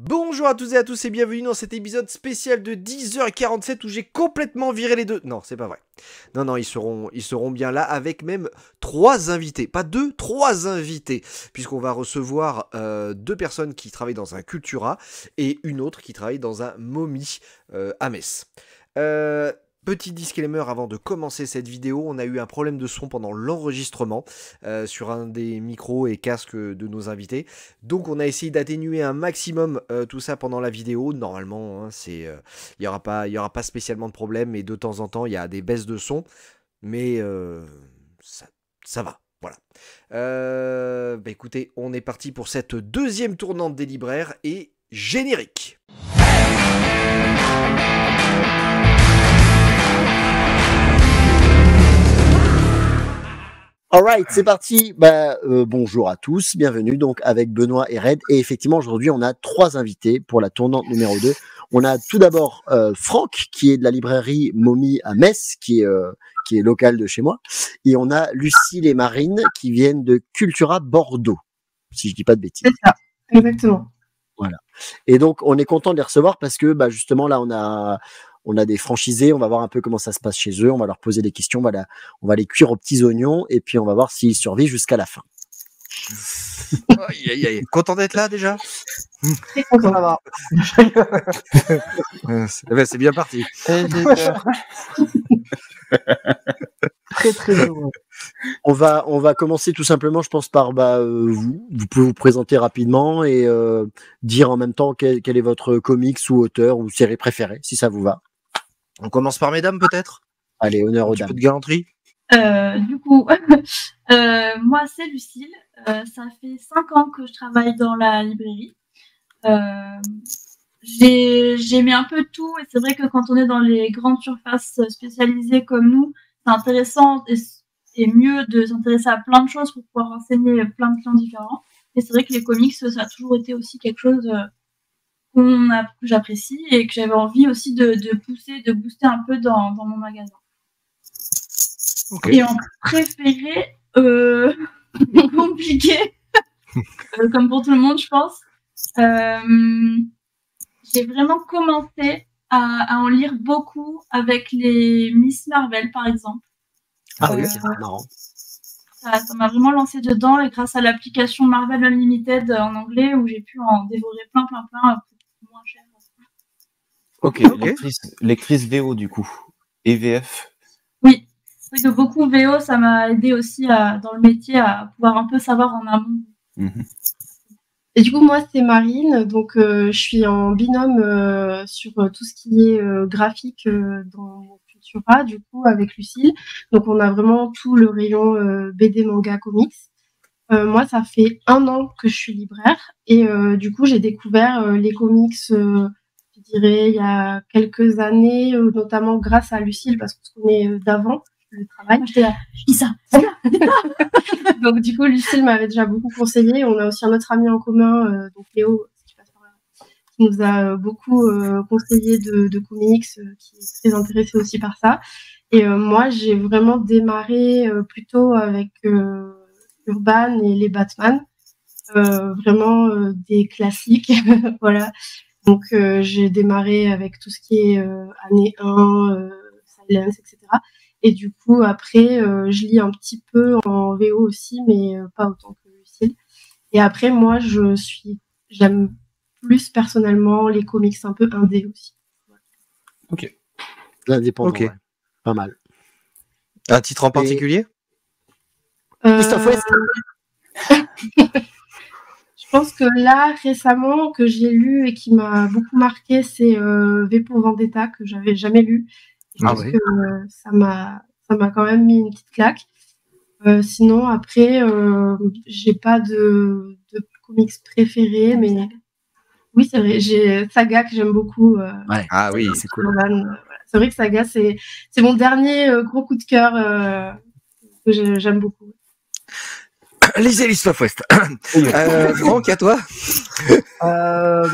Bonjour à toutes et à tous et bienvenue dans cet épisode spécial de 10h47 où j'ai complètement viré les deux. Non, c'est pas vrai. Non, ils seront bien là avec même 3 invités. Pas 2, 3 invités. Puisqu'on va recevoir 2 personnes qui travaillent dans un Cultura et une autre qui travaille dans un Momi à Metz. Petit disclaimer avant de commencer cette vidéo, on a eu un problème de son pendant l'enregistrement sur un des micros et casques de nos invités. Donc on a essayé d'atténuer un maximum tout ça pendant la vidéo. Normalement, hein, il y aura pas spécialement de problème et de temps en temps il y a des baisses de son, mais ça va. Voilà. Écoutez, on est parti pour cette deuxième tournante des libraires et générique. Alright, c'est parti. Bonjour à tous, bienvenue donc avec Benoît et Red. Et effectivement, aujourd'hui, on a 3 invités pour la tournante numéro 2. On a tout d'abord Franck, qui est de la librairie Momi à Metz, qui est local de chez moi. Et on a Lucille et Marine, qui viennent de Cultura Bordeaux, si je dis pas de bêtises. C'est ça, exactement. Voilà. Et donc, on est content de les recevoir parce que, justement, là, on a des franchisés, on va voir un peu comment ça se passe chez eux, on va leur poser des questions, on va les cuire aux petits oignons et puis on va voir s'ils survivent jusqu'à la fin. Aïe. Content d'être là déjà? Très content d'avoir. C'est bien parti. Très heureux. On va commencer tout simplement, je pense, par vous. Vous pouvez vous présenter rapidement et dire en même temps quel est votre comics ou auteur ou série préférée, si ça vous va. On commence par mesdames peut-être? Allez, honneur aux dames. Un peu de galanterie. Du coup, moi c'est Lucille. Ça fait 5 ans que je travaille dans la librairie. J'ai mis un peu de tout et c'est vrai que quand on est dans les grandes surfaces spécialisées comme nous, c'est intéressant et mieux de s'intéresser à plein de choses pour pouvoir renseigner plein de clients différents. Et c'est vrai que les comics, ça a toujours été aussi quelque chose que j'apprécie et que j'avais envie aussi de pousser, de booster un peu dans mon magasin. Okay. Et en préféré, compliqué, comme pour tout le monde, je pense. J'ai vraiment commencé à en lire beaucoup avec les Miss Marvel, par exemple. Ah oui, c'est marrant. Ça m'a vraiment lancé dedans et grâce à l'application Marvel Unlimited en anglais où j'ai pu en dévorer plein pour moins cher. Ok, lectrice VO du coup. Et VF. Oui. C'est vrai que beaucoup VO, ça m'a aidé aussi dans le métier à pouvoir un peu savoir en amont. Et du coup, moi, c'est Marine. Donc, je suis en binôme sur tout ce qui est graphique dans Cultura, du coup, avec Lucille. Donc, on a vraiment tout le rayon BD, manga, comics. Moi, ça fait 1 an que je suis libraire. Et du coup, j'ai découvert les comics, je dirais, il y a quelques années, notamment grâce à Lucille, parce qu'on se connaît d'avant. Le travail. J'étais là, je dis ça. Donc du coup, Lucille m'avait déjà beaucoup conseillé. On a aussi un autre ami en commun, donc Léo, qui nous a beaucoup conseillé de comics, qui est très intéressé aussi par ça. Et moi, j'ai vraiment démarré plutôt avec Urban et les Batman, vraiment des classiques, voilà. Donc j'ai démarré avec tout ce qui est année 1, Silence, etc. Et du coup, après, je lis un petit peu en VO aussi, mais pas autant que Lucille. Et après, moi, j'aime plus personnellement les comics un peu indés aussi. Ok. L'indépendant, okay. Ouais. Pas mal. Un titre en particulier? Je pense que là, récemment, que j'ai lu et qui m'a beaucoup marqué, c'est V pour Vendetta, que j'avais jamais lu. Je pense que ça m'a quand même mis une petite claque. Sinon, après, j'ai pas de comics préférés, mais oui, c'est vrai, j'ai Saga que j'aime beaucoup. Ouais. Ah oui, c'est cool. Voilà. C'est vrai que Saga, c'est mon dernier gros coup de cœur que j'aime beaucoup. Lisez List of West. Franck, à toi?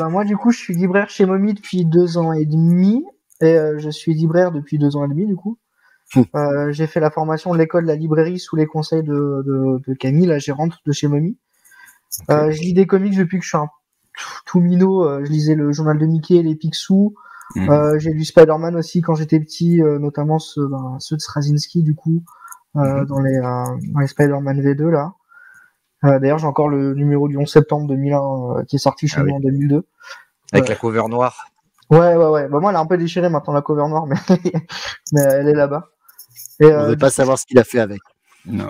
Moi, du coup, je suis libraire chez Momi depuis 2 ans et demi. Et je suis libraire depuis 2 ans et demi, du coup. J'ai fait la formation de l'école de la librairie sous les conseils de Camille, la gérante de chez Momi. Je lis des comics depuis que je suis un tout minot, je lisais le journal de Mickey, les Picsou. J'ai lu Spider-Man aussi quand j'étais petit, notamment ceux de Straczynski du coup, dans les Spider-Man V2 là. D'ailleurs, j'ai encore le numéro du 11 septembre 2001 qui est sorti chez moi en 2002. Avec la cover noire. Ouais. Bah, moi, elle est un peu déchirée maintenant, la cover noire, mais, mais elle est là-bas. Et, On veut pas savoir ce qu'il a fait avec. Non.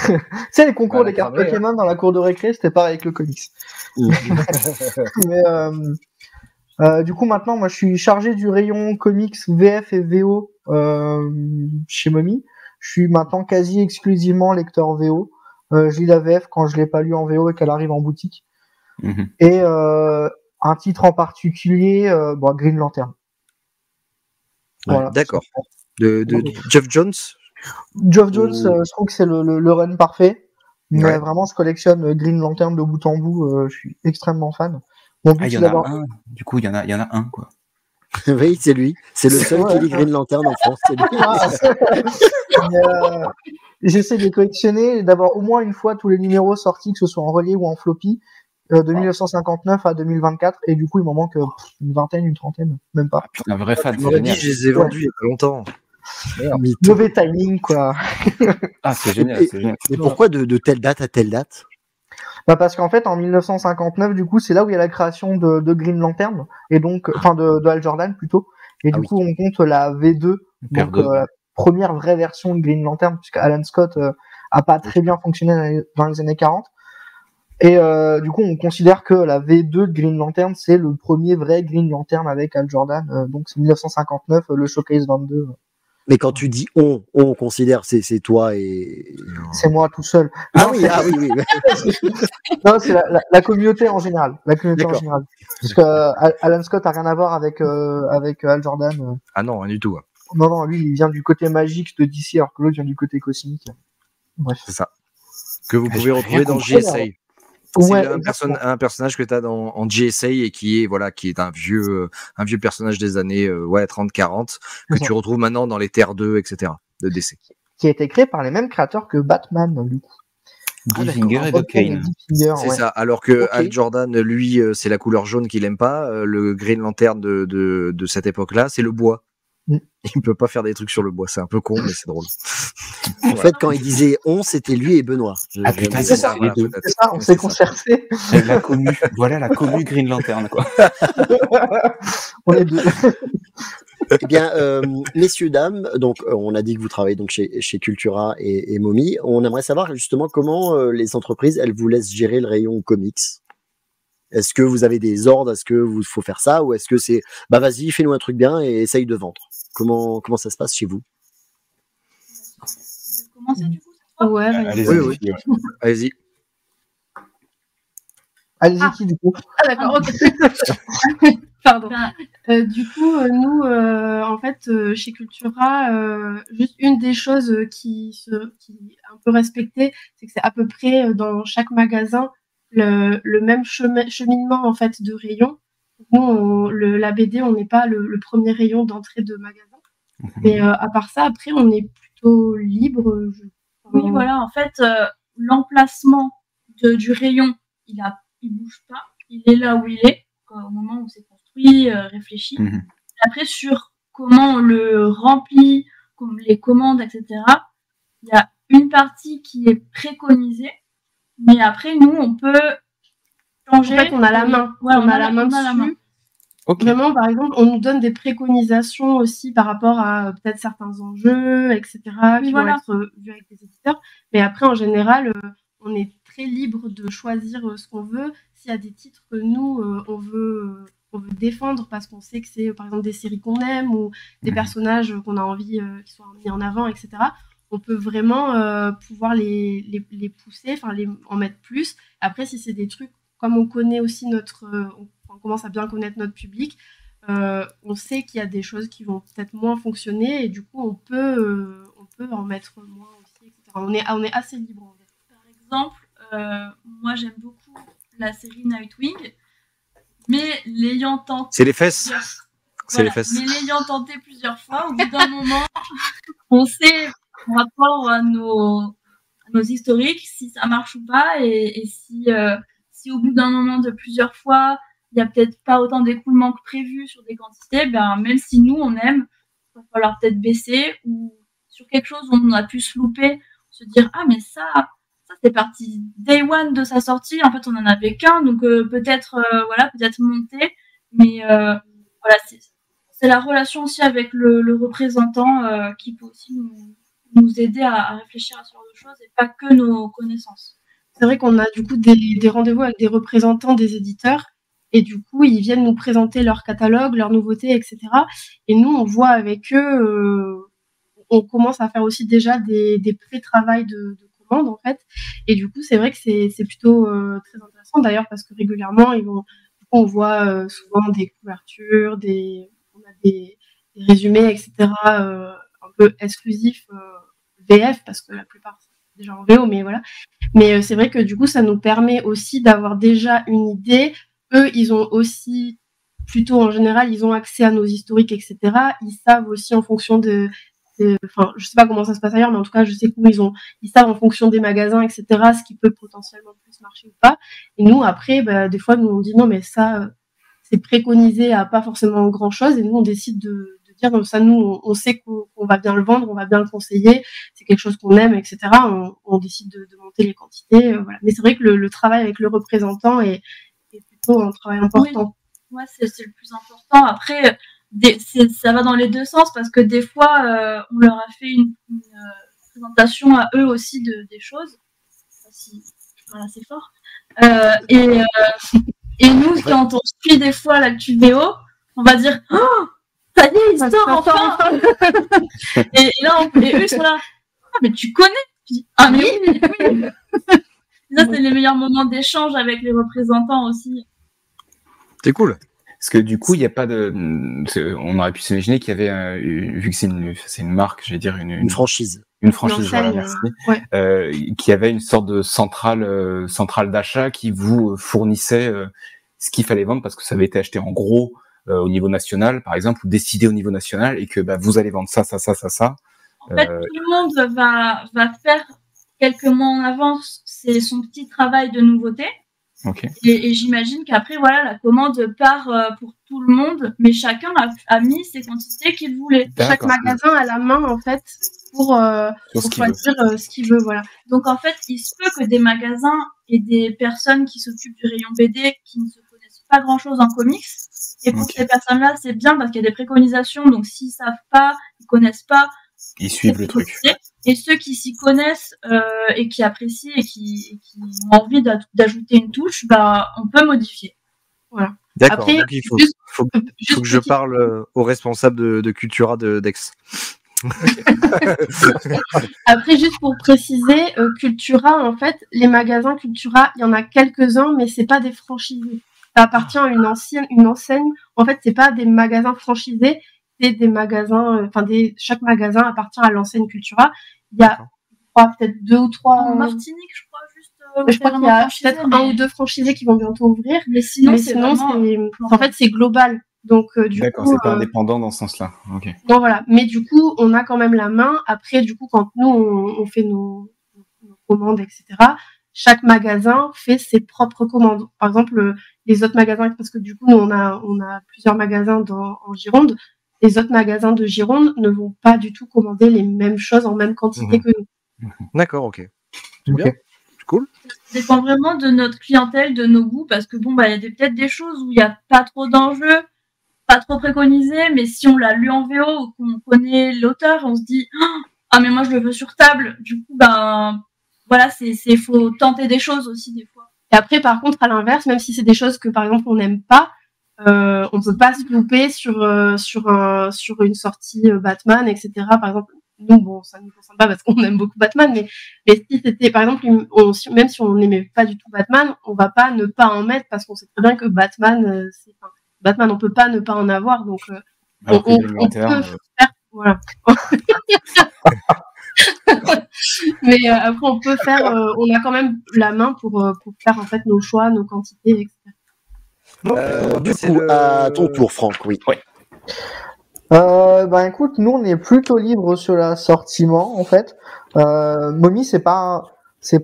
Tu sais, les concours Voilà, des cartes cramé, Pokémon dans la cour de récré, c'était pareil avec le comics. Mais du coup, maintenant, moi, je suis chargé du rayon comics VF et VO chez Momi. Je suis maintenant quasi exclusivement lecteur VO. Je lis la VF quand je l'ai pas lu en VO et qu'elle arrive en boutique. Et un titre en particulier, Green Lantern. Ouais, Voilà. D'accord. De Geoff Jones. Geoff Jones, je trouve que c'est le run parfait. Mais Ouais. vraiment, je collectionne Green Lantern de bout en bout. Je suis extrêmement fan. Mon but, Ah, il y c'est en a d'avoir. un. Du coup, il y en a un, quoi. Oui, c'est lui. C'est le seul qui Ouais. lit Green Lantern en France. C'est lui. Mais, j'essaie de les collectionner et d'avoir au moins une fois tous les numéros sortis, que ce soit en relié ou en floppy, de 1959 à 2024. Et du coup, il m'en manque une vingtaine, une trentaine, même pas. Ah, putain, un vrai fan, Tu c'est m'aurais dit, génial. je les ai vendus il y a pas longtemps. Mytho. Mauvais timing, quoi. Ah, c'est génial, c'est génial. Mais pourquoi de telle date à telle date? Bah parce qu'en fait, en 1959, du coup, c'est là où il y a la création de Green Lantern, et donc, enfin, de Hal Jordan plutôt. Et du coup, on compte la V2, Paire donc deux. la première vraie version de Green Lantern, puisque Alan Scott a pas très bien fonctionné dans les années 40. Et du coup, on considère que la V2 de Green Lantern, c'est le premier vrai Green Lantern avec Hal Jordan. Donc c'est 1959, le Showcase 22. Mais quand tu dis on considère c'est toi et. C'est moi tout seul. Ah Non, oui, c'est- ah oui, oui. Non, c'est la communauté en général. La communauté en D'accord. général. Parce que Alan Scott a rien à voir avec Hal Jordan. Ah non, rien du tout. Non, lui, il vient du côté magique de DC, alors que l'autre vient du côté cosmique. Bref. C'est ça. Que vous Ah, pouvez j'ai retrouver rien dans compris, GSA. Ouais, C'est un personnage que tu as en GSA et qui est un vieux personnage des années 30-40 que tu retrouves maintenant dans les Terres 2, etc. de DC. qui a été créé par les mêmes créateurs que Batman, du coup. Guy Finger et Bob Kane. C'est ça. Alors que Hal Jordan, lui, c'est la couleur jaune qu'il aime pas. Le Green Lantern de cette époque-là, c'est le bois. Il peut pas faire des trucs sur le bois. C'est un peu con, mais c'est drôle. En fait, quand il disait on, c'était lui et Benoît. Ah putain, c'est c'est ça, ça, les deux. C'est ça, on s'est concerté. La commu, voilà la commu Green Lantern, quoi. On est deux. Eh bien, messieurs, dames, donc on a dit que vous travaillez donc chez Cultura et Momi. On aimerait savoir justement comment les entreprises, elles vous laissent gérer le rayon comics. Est-ce que vous avez des ordres? Est-ce que vous faut faire ça? Ou est-ce que c'est bah vas-y, fais-nous un truc bien et essaye de vendre? Comment ça se passe chez vous? Commencer du coup Ouais, Allez-y. Oui. Allez-y. Allez-y, qui du coup? Ah, d'accord, ok. Pardon. Ben, Du coup, nous, en fait, chez Cultura, juste une des choses qui est un peu respectée, c'est que c'est à peu près dans chaque magasin le même cheminement en fait de rayon. Nous, la BD, on n'est pas le premier rayon d'entrée de magasin. Mais à part ça, après, on est plutôt libre. Oui, voilà, en fait, l'emplacement du rayon, il bouge pas. Il est là où il est, au moment où c'est construit, réfléchi. Après, sur comment on le remplit, comme les commandes, etc., il y a une partie qui est préconisée, mais après, nous, on peut changer. En fait, on a la main. Ouais, on a la main dessus. Okay. Vraiment, par exemple, on nous donne des préconisations aussi par rapport à peut-être certains enjeux, etc., qui vont être vus avec les éditeurs. Mais après, en général, on est très libre de choisir ce qu'on veut. S'il y a des titres que nous, on veut défendre parce qu'on sait que c'est, par exemple, des séries qu'on aime ou des personnages qu'on a envie qu'ils soient mis en avant, etc., on peut vraiment pouvoir les pousser, en mettre plus. Après, si c'est des trucs, comme on connaît aussi on commence à bien connaître notre public, on sait qu'il y a des choses qui vont peut-être moins fonctionner et du coup on peut en mettre moins aussi, etc. On est assez libre en fait. Par exemple, moi j'aime beaucoup la série Nightwing, mais l'ayant tenté... C'est les fesses. Les fesses. Mais l'ayant tenté plusieurs fois, au bout d'un moment, on sait par rapport à nos historiques si ça marche ou pas et si si au bout d'un moment de plusieurs fois, il y a peut-être pas autant d'écoulement que prévu sur des quantités, ben même si nous on aime, il va falloir peut-être baisser ou sur quelque chose où on a pu se louper, se dire ah mais ça c'est parti day one de sa sortie, en fait on en avait qu'un, donc peut-être monter, mais voilà c'est la relation aussi avec le représentant qui peut aussi nous aider à réfléchir à ce genre de choses et pas que nos connaissances. C'est vrai qu'on a du coup des rendez-vous avec des représentants des éditeurs et du coup ils viennent nous présenter leur catalogue, leurs nouveautés, etc. Et nous on voit avec eux, on commence à faire aussi déjà des pré-travails de commandes en fait. Et du coup c'est vrai que c'est plutôt très intéressant d'ailleurs parce que régulièrement on voit souvent des couvertures, on a des résumés, etc. Un peu exclusifs VF parce que la plupart c'est déjà en VO, mais voilà. Mais c'est vrai que du coup, ça nous permet aussi d'avoir déjà une idée. Eux, ils ont aussi, plutôt en général, ils ont accès à nos historiques, etc. Ils savent aussi en fonction enfin, je sais pas comment ça se passe ailleurs, mais en tout cas, je sais que nous, ils savent en fonction des magasins, etc., ce qui peut potentiellement plus marcher ou pas. Et nous, après, des fois, nous, on dit non, mais ça, c'est préconisé à pas forcément grand chose. Et nous, on décide de dire ça, nous on sait qu'on va bien le vendre, on va bien le conseiller, c'est quelque chose qu'on aime, etc. On décide de monter les quantités, voilà. Mais c'est vrai que le travail avec le représentant est plutôt un travail important. Oui, ouais, c'est le plus important. Après, ça va dans les deux sens parce que des fois on leur a fait une présentation à eux aussi des choses. Voilà, c'est fort. Et nous, quand on suit des fois l'actu VO, on va dire oh, ça y est, il sort enfin. Et là, eux ils sont là. Ah, mais tu connais? Je dis, ah mais oui. Ça, c'est les meilleurs moments d'échange avec les représentants aussi. C'est cool. Parce que du coup, il n'y a pas de. On aurait pu s'imaginer qu'il y avait, vu que c'est une marque, je vais dire une franchise. Une franchise, voilà, merci. Ouais. Qui avait une sorte de centrale d'achat qui vous fournissait ce qu'il fallait vendre parce que ça avait été acheté en gros au niveau national, par exemple, ou décidé au niveau national, et que vous allez vendre ça. En fait, tout le monde va faire quelques mois en avance, c'est son petit travail de nouveauté. Okay. Et j'imagine qu'après, voilà, la commande part pour tout le monde, mais chacun a mis ses quantités qu'il voulait. Chaque magasin a la main, en fait, pour choisir ce qu'il veut, voilà. Donc, en fait, il se peut que des magasins et des personnes qui s'occupent du rayon BD qui ne se connaissent pas grand-chose en comics. Et pour ces personnes-là, c'est bien parce qu'il y a des préconisations. Donc, s'ils savent pas, ils connaissent pas, ils suivent le truc. Et ceux qui s'y connaissent et qui apprécient et qui ont envie d'ajouter une touche, on peut modifier. Voilà. D'accord. Après, donc il faut que je parle au responsable de Cultura d'Aix. Après, juste pour préciser, Cultura, en fait, les magasins Cultura, il y en a quelques-uns, mais c'est pas des franchisés. Ça appartient à une enseigne. En fait, c'est pas des magasins franchisés, c'est des magasins. Chaque magasin appartient à l'enseigne Cultura. Il y a, peut-être 2 ou 3. En Martinique, je crois juste. Je crois qu'il y a peut-être 1 ou 2 franchisés qui vont bientôt ouvrir. Mais sinon, en fait, c'est global. Donc, d'accord, c'est pas indépendant dans ce sens-là. Okay. Non, voilà. Mais du coup, on a quand même la main. Après, du coup, quand nous, on fait nos commandes, etc., chaque magasin fait ses propres commandes. Par exemple, les autres magasins, parce que du coup, nous, on a plusieurs magasins en Gironde. Les autres magasins de Gironde ne vont pas du tout commander les mêmes choses en même quantité que nous. D'accord, ok. C'est bien. C'est cool. Ça dépend vraiment de notre clientèle, de nos goûts, parce que il y a peut-être des choses où il n'y a pas trop d'enjeux, pas trop préconisé, mais si on l'a lu en VO ou qu'on connaît l'auteur, on se dit ah mais moi je le veux sur table. Du coup voilà, faut tenter des choses aussi des fois. Et après par contre à l'inverse, même si c'est des choses que par exemple on n'aime pas, on peut pas se louper sur une sortie Batman, etc. Par exemple, nous ça ne nous concerne pas parce qu'on aime beaucoup Batman, mais si c'était par exemple même si on n'aimait pas du tout Batman, on va pas ne pas en mettre parce qu'on sait très bien que Batman Batman, on peut pas ne pas en avoir, donc on peut faire, voilà. Mais après, on peut faire, on a quand même la main pour faire en fait nos choix, nos quantités, etc. Du coup, à ton tour, Franck, oui. Écoute, nous on est plutôt libre sur l'assortiment en fait. Momi, c'est pas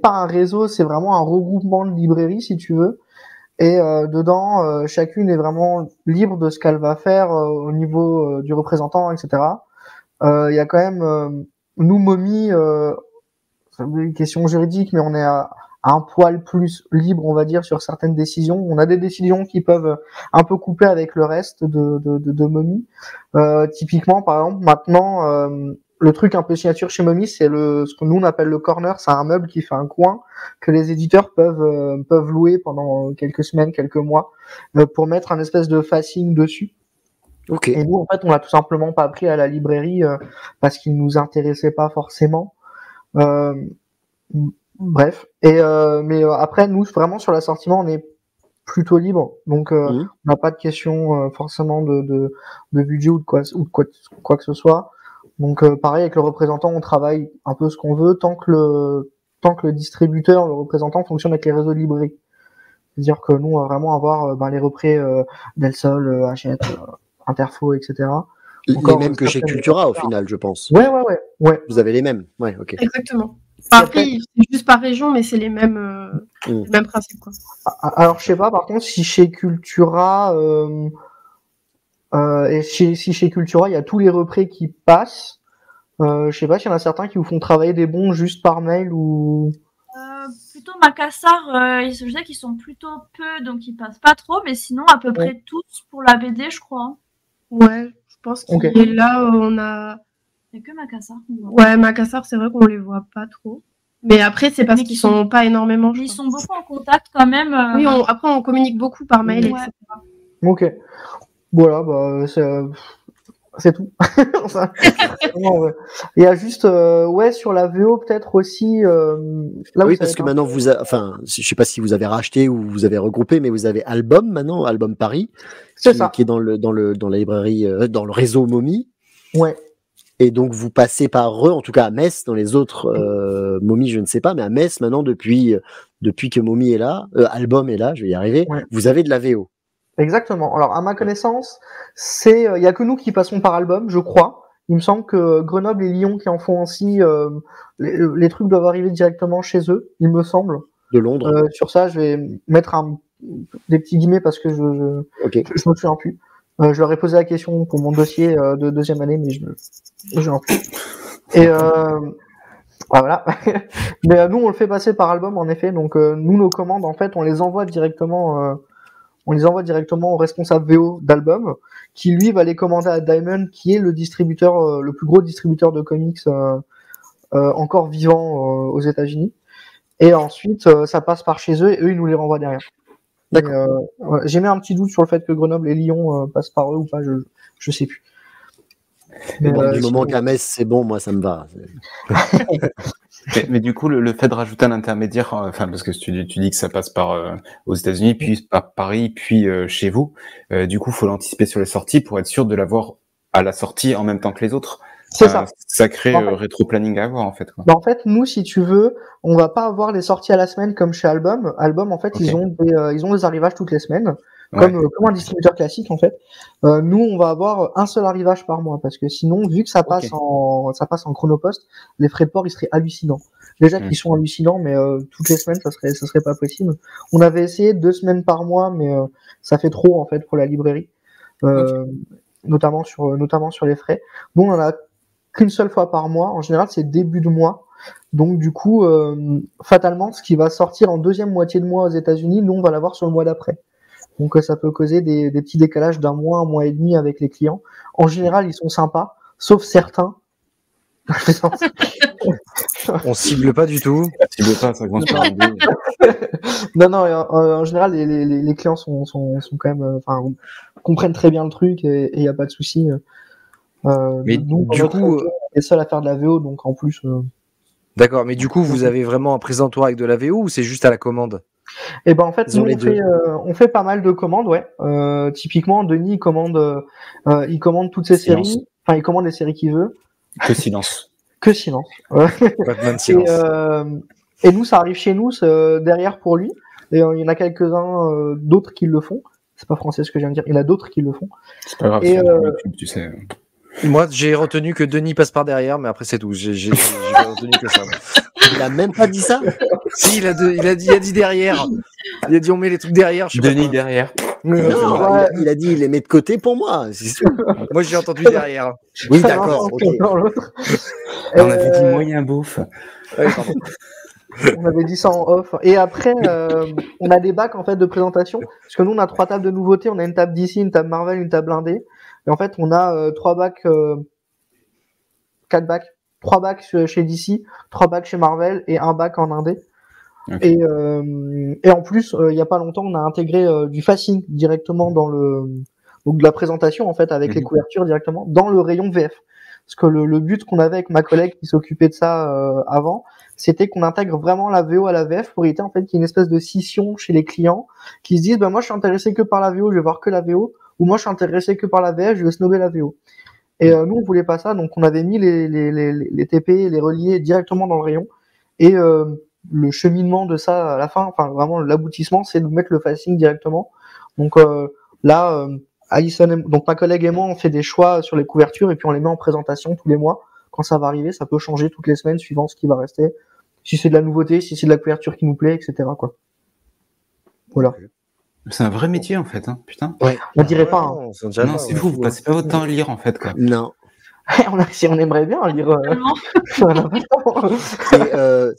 un réseau, c'est vraiment un regroupement de librairies si tu veux. Et dedans, chacune est vraiment libre de ce qu'elle va faire au niveau du représentant, etc. Il y a quand même, nous, Mommy, c'est une question juridique, mais on est à un poil plus libre, on va dire, sur certaines décisions. On a des décisions qui peuvent un peu couper avec le reste de Mommy. Typiquement, par exemple, maintenant, le truc un peu signature chez Mommy, c'est ce que nous on appelle le corner. C'est un meuble qui fait un coin que les éditeurs peuvent louer pendant quelques semaines, quelques mois, pour mettre un espèce de facing dessus. Ok. Et nous, en fait, on l'a tout simplement pas pris à la librairie parce qu'il nous intéressait pas forcément. Bref. Mais après, nous, vraiment sur l'assortiment, on est plutôt libre. Donc, on n'a pas de question forcément de budget ou de quoi que ce soit. Donc, pareil avec le représentant, on travaille un peu ce qu'on veut tant que le distributeur, le représentant fonctionne avec les réseaux de librairie. C'est-à-dire que nous, on va vraiment avoir les représ Del Sol, Hachette, Interfo, etc. Les mêmes que chez Cultura, au final, je pense. Ouais. Vous avez les mêmes. Ouais, ok. Exactement. Après, c'est juste par région, mais c'est les mêmes principes, quoi. Alors, je sais pas, par contre, si chez Cultura, si chez Cultura, il y a tous les représ qui passent, je sais pas s'il y en a certains qui vous font travailler des bons juste par mail ou... Plutôt Macassar, je sais qu'ils sont plutôt peu, donc ils passent pas trop, mais sinon à peu près tous pour la BD, je crois. Ouais, je pense qu'il est là, on a... Il n'y a que Macassar. Ouais, Macassar, c'est vrai qu'on les voit pas trop. Mais après, c'est parce qu'ils sont pas énormément. Ils sont beaucoup en contact quand même. Oui, après, on communique beaucoup par mail, etc. Ok. Voilà, c'est tout. Il y a juste, sur la VO peut-être aussi. Là oui, parce que maintenant je sais pas si vous avez racheté ou vous avez regroupé, mais vous avez Album maintenant, Album Paris, qui est dans la librairie, dans le réseau Mommy. Ouais. Et donc vous passez par eux, en tout cas à Metz, dans les autres Mommy, je ne sais pas, mais à Metz maintenant depuis que Mommy est là, Album est là, je vais y arriver. Ouais. Vous avez de la VO. Exactement. Alors à ma connaissance, il y a que nous qui passons par Album, je crois. Il me semble que Grenoble et Lyon qui en font aussi, les trucs doivent arriver directement chez eux, il me semble. De Londres. Sur ça, je vais mettre des petits guillemets parce que je me souviens plus. Je leur ai posé la question pour mon dossier de deuxième année, mais je n'en plus. Et voilà. Mais nous, on le fait passer par Album, en effet. Donc nous, nos commandes, en fait, on les envoie directement au responsable VO d'Album, qui lui va les commander à Diamond, qui est le distributeur, le plus gros distributeur de comics encore vivant aux États-Unis. Et ensuite, ça passe par chez eux et eux, ils nous les renvoient derrière. J'ai mis un petit doute sur le fait que Grenoble et Lyon passent par eux ou pas, je sais plus. Mais du moment qu'à Metz, c'est bon, moi ça me va. mais du coup, le fait de rajouter un intermédiaire, parce que tu dis que ça passe par aux États-Unis, puis par Paris, puis chez vous, du coup, faut l'anticiper sur les sorties pour être sûr de l'avoir à la sortie en même temps que les autres. C'est ça. Ça crée rétro-planning à avoir, en fait. Quoi. En fait, nous, si tu veux, on va pas avoir les sorties à la semaine comme chez Album. Album, en fait, ils ont des arrivages toutes les semaines, comme un distributeur classique, en fait. Nous, on va avoir un seul arrivage par mois, parce que sinon, vu que ça passe en chronopost, les frais de port, ils seraient hallucinants. Déjà qu'ils sont hallucinants, mais toutes les semaines, ça serait pas possible. On avait essayé 2 semaines par mois, mais ça fait trop, en fait, pour la librairie. Notamment sur les frais. Nous, on en a qu'une seule fois par mois. En général, c'est début de mois. Donc, du coup, fatalement, ce qui va sortir en deuxième moitié de mois aux États-Unis, nous, on va l'avoir sur le mois d'après. Donc, ça peut causer des petits décalages d'un mois et demi avec les clients. En général, ils sont sympas, sauf certains. On cible pas du tout. On cible pas, ça commence par un deux. Non, en général, les clients sont quand même, comprennent très bien le truc et il n'y a pas de souci. Mais nous, du coup, on est seul à faire de la VO, donc en plus. D'accord, mais du coup, vous avez vraiment un présentoir avec de la VO ou c'est juste à la commande? Et ben en fait, nous, on fait pas mal de commandes, ouais. Typiquement, Denis il commande toutes ses séries. Enfin, il commande les séries qu'il veut. Que silence. Que silence. Batman silence. Et nous, ça arrive chez nous, derrière pour lui. Et il y en a quelques-uns d'autres qui le font. C'est pas français ce que je viens de dire. Il y en a d'autres qui le font. C'est pas grave. YouTube, tu sais. Moi, j'ai retenu que Denis passe par derrière, mais après c'est tout. J'ai retenu que ça. il a même pas dit ça. Si, il a dit derrière. Il a dit on met les trucs derrière. Je sais Denis pas. derrière. Non, il a dit il les met de côté pour moi. C'est tout. Moi j'ai entendu derrière. Oui, d'accord. Ok. Dans l'autre. On avait dit moyen bouffe. Ouais, pardon. On avait dit ça en off. Et après, on a des bacs en fait de présentation. Parce que nous, on a 3 tables de nouveautés. On a une table DC, une table Marvel, une table indé. Et en fait, on a 3 bacs, 4 bacs. 3 bacs chez DC, 3 bacs chez Marvel et un bac en indé. Okay. Et en plus, il y a pas longtemps, on a intégré du facing directement dans donc de la présentation en fait avec les couvertures directement dans le rayon VF. Parce que le but qu'on avait avec ma collègue qui s'occupait de ça avant, c'était qu'on intègre vraiment la VO à la VF pour éviter en fait qu'il y ait une espèce de scission chez les clients qui se disent moi je suis intéressé que par la VO, je vais voir que la VO, ou moi je suis intéressé que par la VF, je vais snobber la VO. Et nous on voulait pas ça, donc on avait mis les TP, les reliés directement dans le rayon. Et le cheminement de ça à la fin, enfin vraiment l'aboutissement, c'est de mettre le facing directement. Donc là, Alison, donc ma collègue et moi, on fait des choix sur les couvertures et puis on les met en présentation tous les mois. Quand ça va arriver, ça peut changer toutes les semaines suivant ce qui va rester. Si c'est de la nouveauté, si c'est de la couverture qui nous plaît, etc. quoi. Voilà. C'est un vrai métier en fait, hein. Putain. Ouais. On dirait pas. Hein. Non, c'est fou. Vous passez pas votre temps à lire en fait, quoi. Non. Si on aimerait bien lire. Et,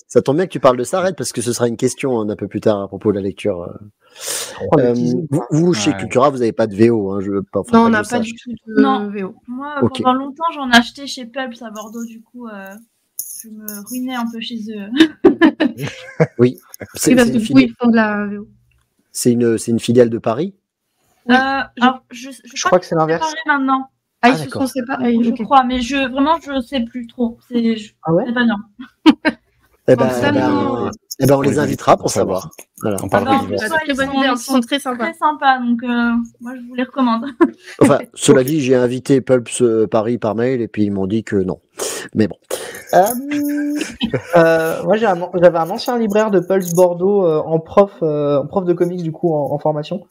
ça tombe bien que tu parles de ça, Red, parce que ce sera une question un peu plus tard à propos de la lecture. Vous, chez Cultura, vous n'avez pas de VO. Hein, non, on n'a pas du tout de VO. Moi, pendant longtemps, j'en achetais chez Pulps à Bordeaux. Du coup, je me ruinais un peu chez eux. Oui. C'est parce que du coup, ils font de la VO. C'est une filiale de Paris. Oui. Alors, je crois que c'est l'inverse. Maintenant. Ah, ils se sont séparés. Je crois, mais je sais plus trop. C'est pas bien. On les invitera pour savoir. Voilà. On parlera de très bonne idée, ils sont très sympas. Très sympas, donc moi je vous les recommande. Enfin, cela dit, j'ai invité Pulps Paris par mail et puis ils m'ont dit que non. Mais bon. Moi j'avais un ancien libraire de Pulse Bordeaux en prof de comics du coup en formation.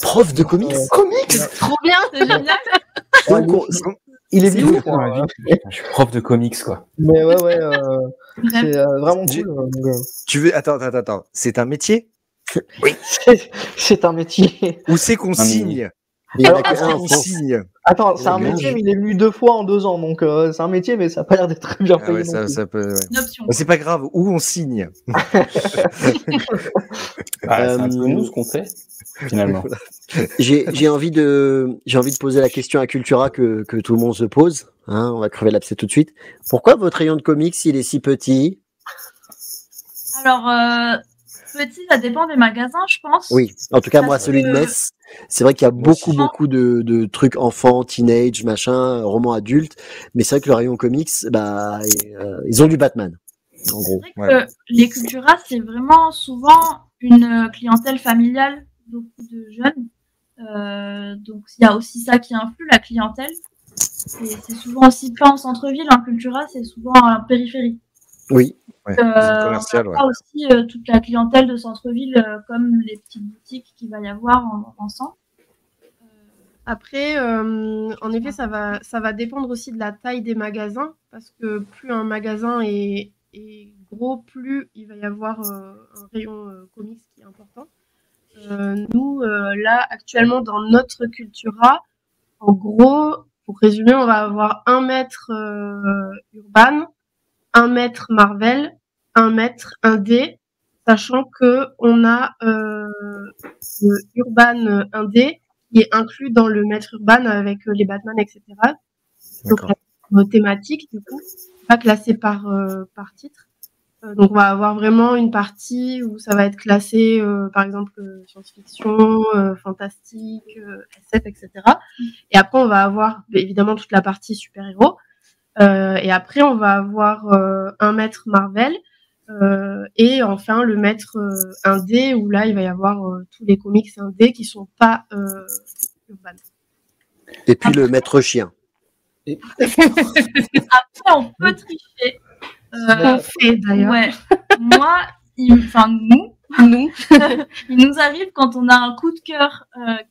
Prof de comics Comics Trop bien, c'est génial. Il est vieux. Je suis prof de comics, quoi. Mais ouais, c'est vraiment cool. Tu veux attends. C'est un métier? Oui. C'est un métier. Où c'est qu'on signe? Signe. Attends, c'est un métier, mais il est venu 2 fois en 2 ans, donc c'est un métier, mais ça n'a pas l'air d'être très bien payé. Ça peut. Ouais. Une option. C'est pas grave. Où on signe? C'est un peu nous ce qu'on fait. Finalement. J'ai envie de poser la question à Cultura que tout le monde se pose. Hein, on va crever l'abcès tout de suite. Pourquoi votre rayon de comics il est si petit? Alors petit, ça dépend des magasins, je pense. Oui, en tout cas moi celui de Metz, c'est vrai qu'il y a beaucoup de trucs enfants, teenage, machin, romans adultes, mais c'est vrai que le rayon comics, ils ont du Batman. En gros. C'est vrai que les Cultura, c'est vraiment souvent une clientèle familiale. Beaucoup de jeunes. Donc il y a aussi ça qui influe la clientèle. C'est souvent aussi pas en centre-ville, en Cultura, c'est souvent en périphérie. Oui. Ouais, commercial, on a aussi toute la clientèle de centre-ville, comme les petites boutiques qu'il va y avoir en centre. Après, en effet, ça va dépendre aussi de la taille des magasins, parce que plus un magasin est gros, plus il va y avoir un rayon comics qui est important. Nous, là, actuellement, dans notre Cultura, en gros, pour résumer, on va avoir 1 mètre Urban, 1 mètre Marvel, 1 mètre Indé, sachant que on a le Urban Indé qui est inclus dans le mètre Urban avec les Batman, etc. Donc, la thématique, du coup, pas classée par titre. Donc, on va avoir vraiment une partie où ça va être classé, par exemple, science-fiction, fantastique, SF, etc. Et après, on va avoir évidemment toute la partie super-héros. Et après, on va avoir 1 mètre Marvel. Et enfin, le mètre indé, où là, il va y avoir tous les comics indés qui sont pas urbains. Et puis le maître chien. Après, on peut tricher. On fait d'ailleurs. Ouais. Moi, nous, il nous arrive quand on a un coup de cœur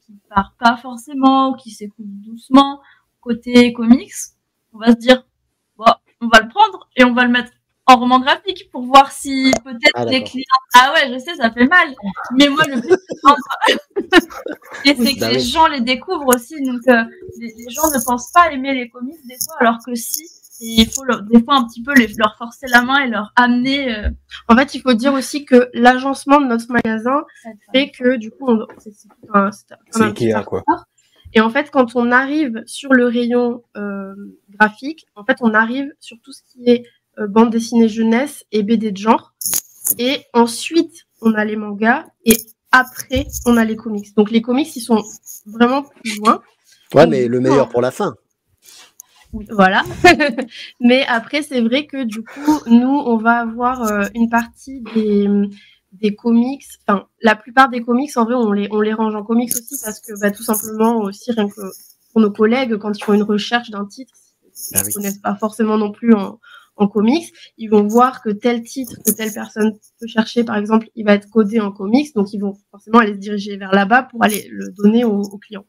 qui part pas forcément ou qui s'écoute doucement côté comics, on va se dire bon, on va le prendre et on va le mettre en roman graphique pour voir si peut-être les clients. Ah ouais, je sais, ça fait mal. Mais moi, le but, et c'est que les gens les découvrent aussi. Donc, les gens ne pensent pas aimer les comics des fois, alors que si. Et il faut des fois un petit peu leur forcer la main et leur amener. En fait, il faut dire aussi que l'agencement de notre magasin fait que du coup, c'est Ikea, quoi. Et en fait, quand on arrive sur le rayon graphique, en fait, on arrive sur tout ce qui est bande dessinée jeunesse et BD de genre. Et ensuite, on a les mangas et après, on a les comics. Donc, les comics, ils sont vraiment plus loin. Ouais, donc, mais le meilleur pour la fin. Voilà. Mais après, c'est vrai que du coup, nous, on va avoir une partie des comics. Enfin, la plupart des comics, en vrai, on les range en comics aussi parce que, bah, tout simplement aussi, rien que pour nos collègues, quand ils font une recherche d'un titre, ils ne connaissent pas forcément non plus en comics, ils vont voir que tel titre que telle personne peut chercher, par exemple, il va être codé en comics, donc ils vont forcément aller se diriger vers là-bas pour aller le donner aux clients.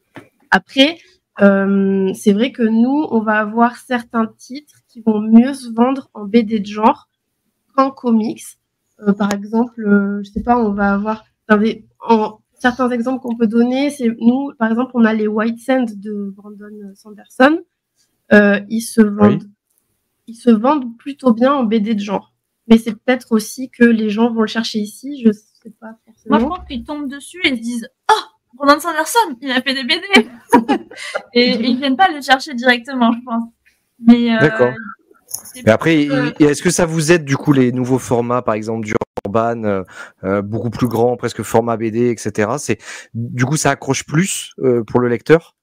Après, c'est vrai que nous, on va avoir certains titres qui vont mieux se vendre en BD de genre qu'en comics. Par exemple, je sais pas, on va avoir certains exemples qu'on peut donner. C'est nous, par exemple, on a les White Sand de Brandon Sanderson. Ils se vendent plutôt bien en BD de genre. Mais c'est peut-être aussi que les gens vont le chercher ici. Je sais pas forcément. Moi, je pense qu'ils tombent dessus et se disent « Oh, Brandon Sanderson, il a fait des BD !» et ils viennent pas le chercher directement, je pense. Mais, d'accord. Mais après, est-ce que ça vous aide du coup les nouveaux formats, par exemple d'Urban, beaucoup plus grand, presque format BD, etc. Du coup, ça accroche plus pour le lecteur?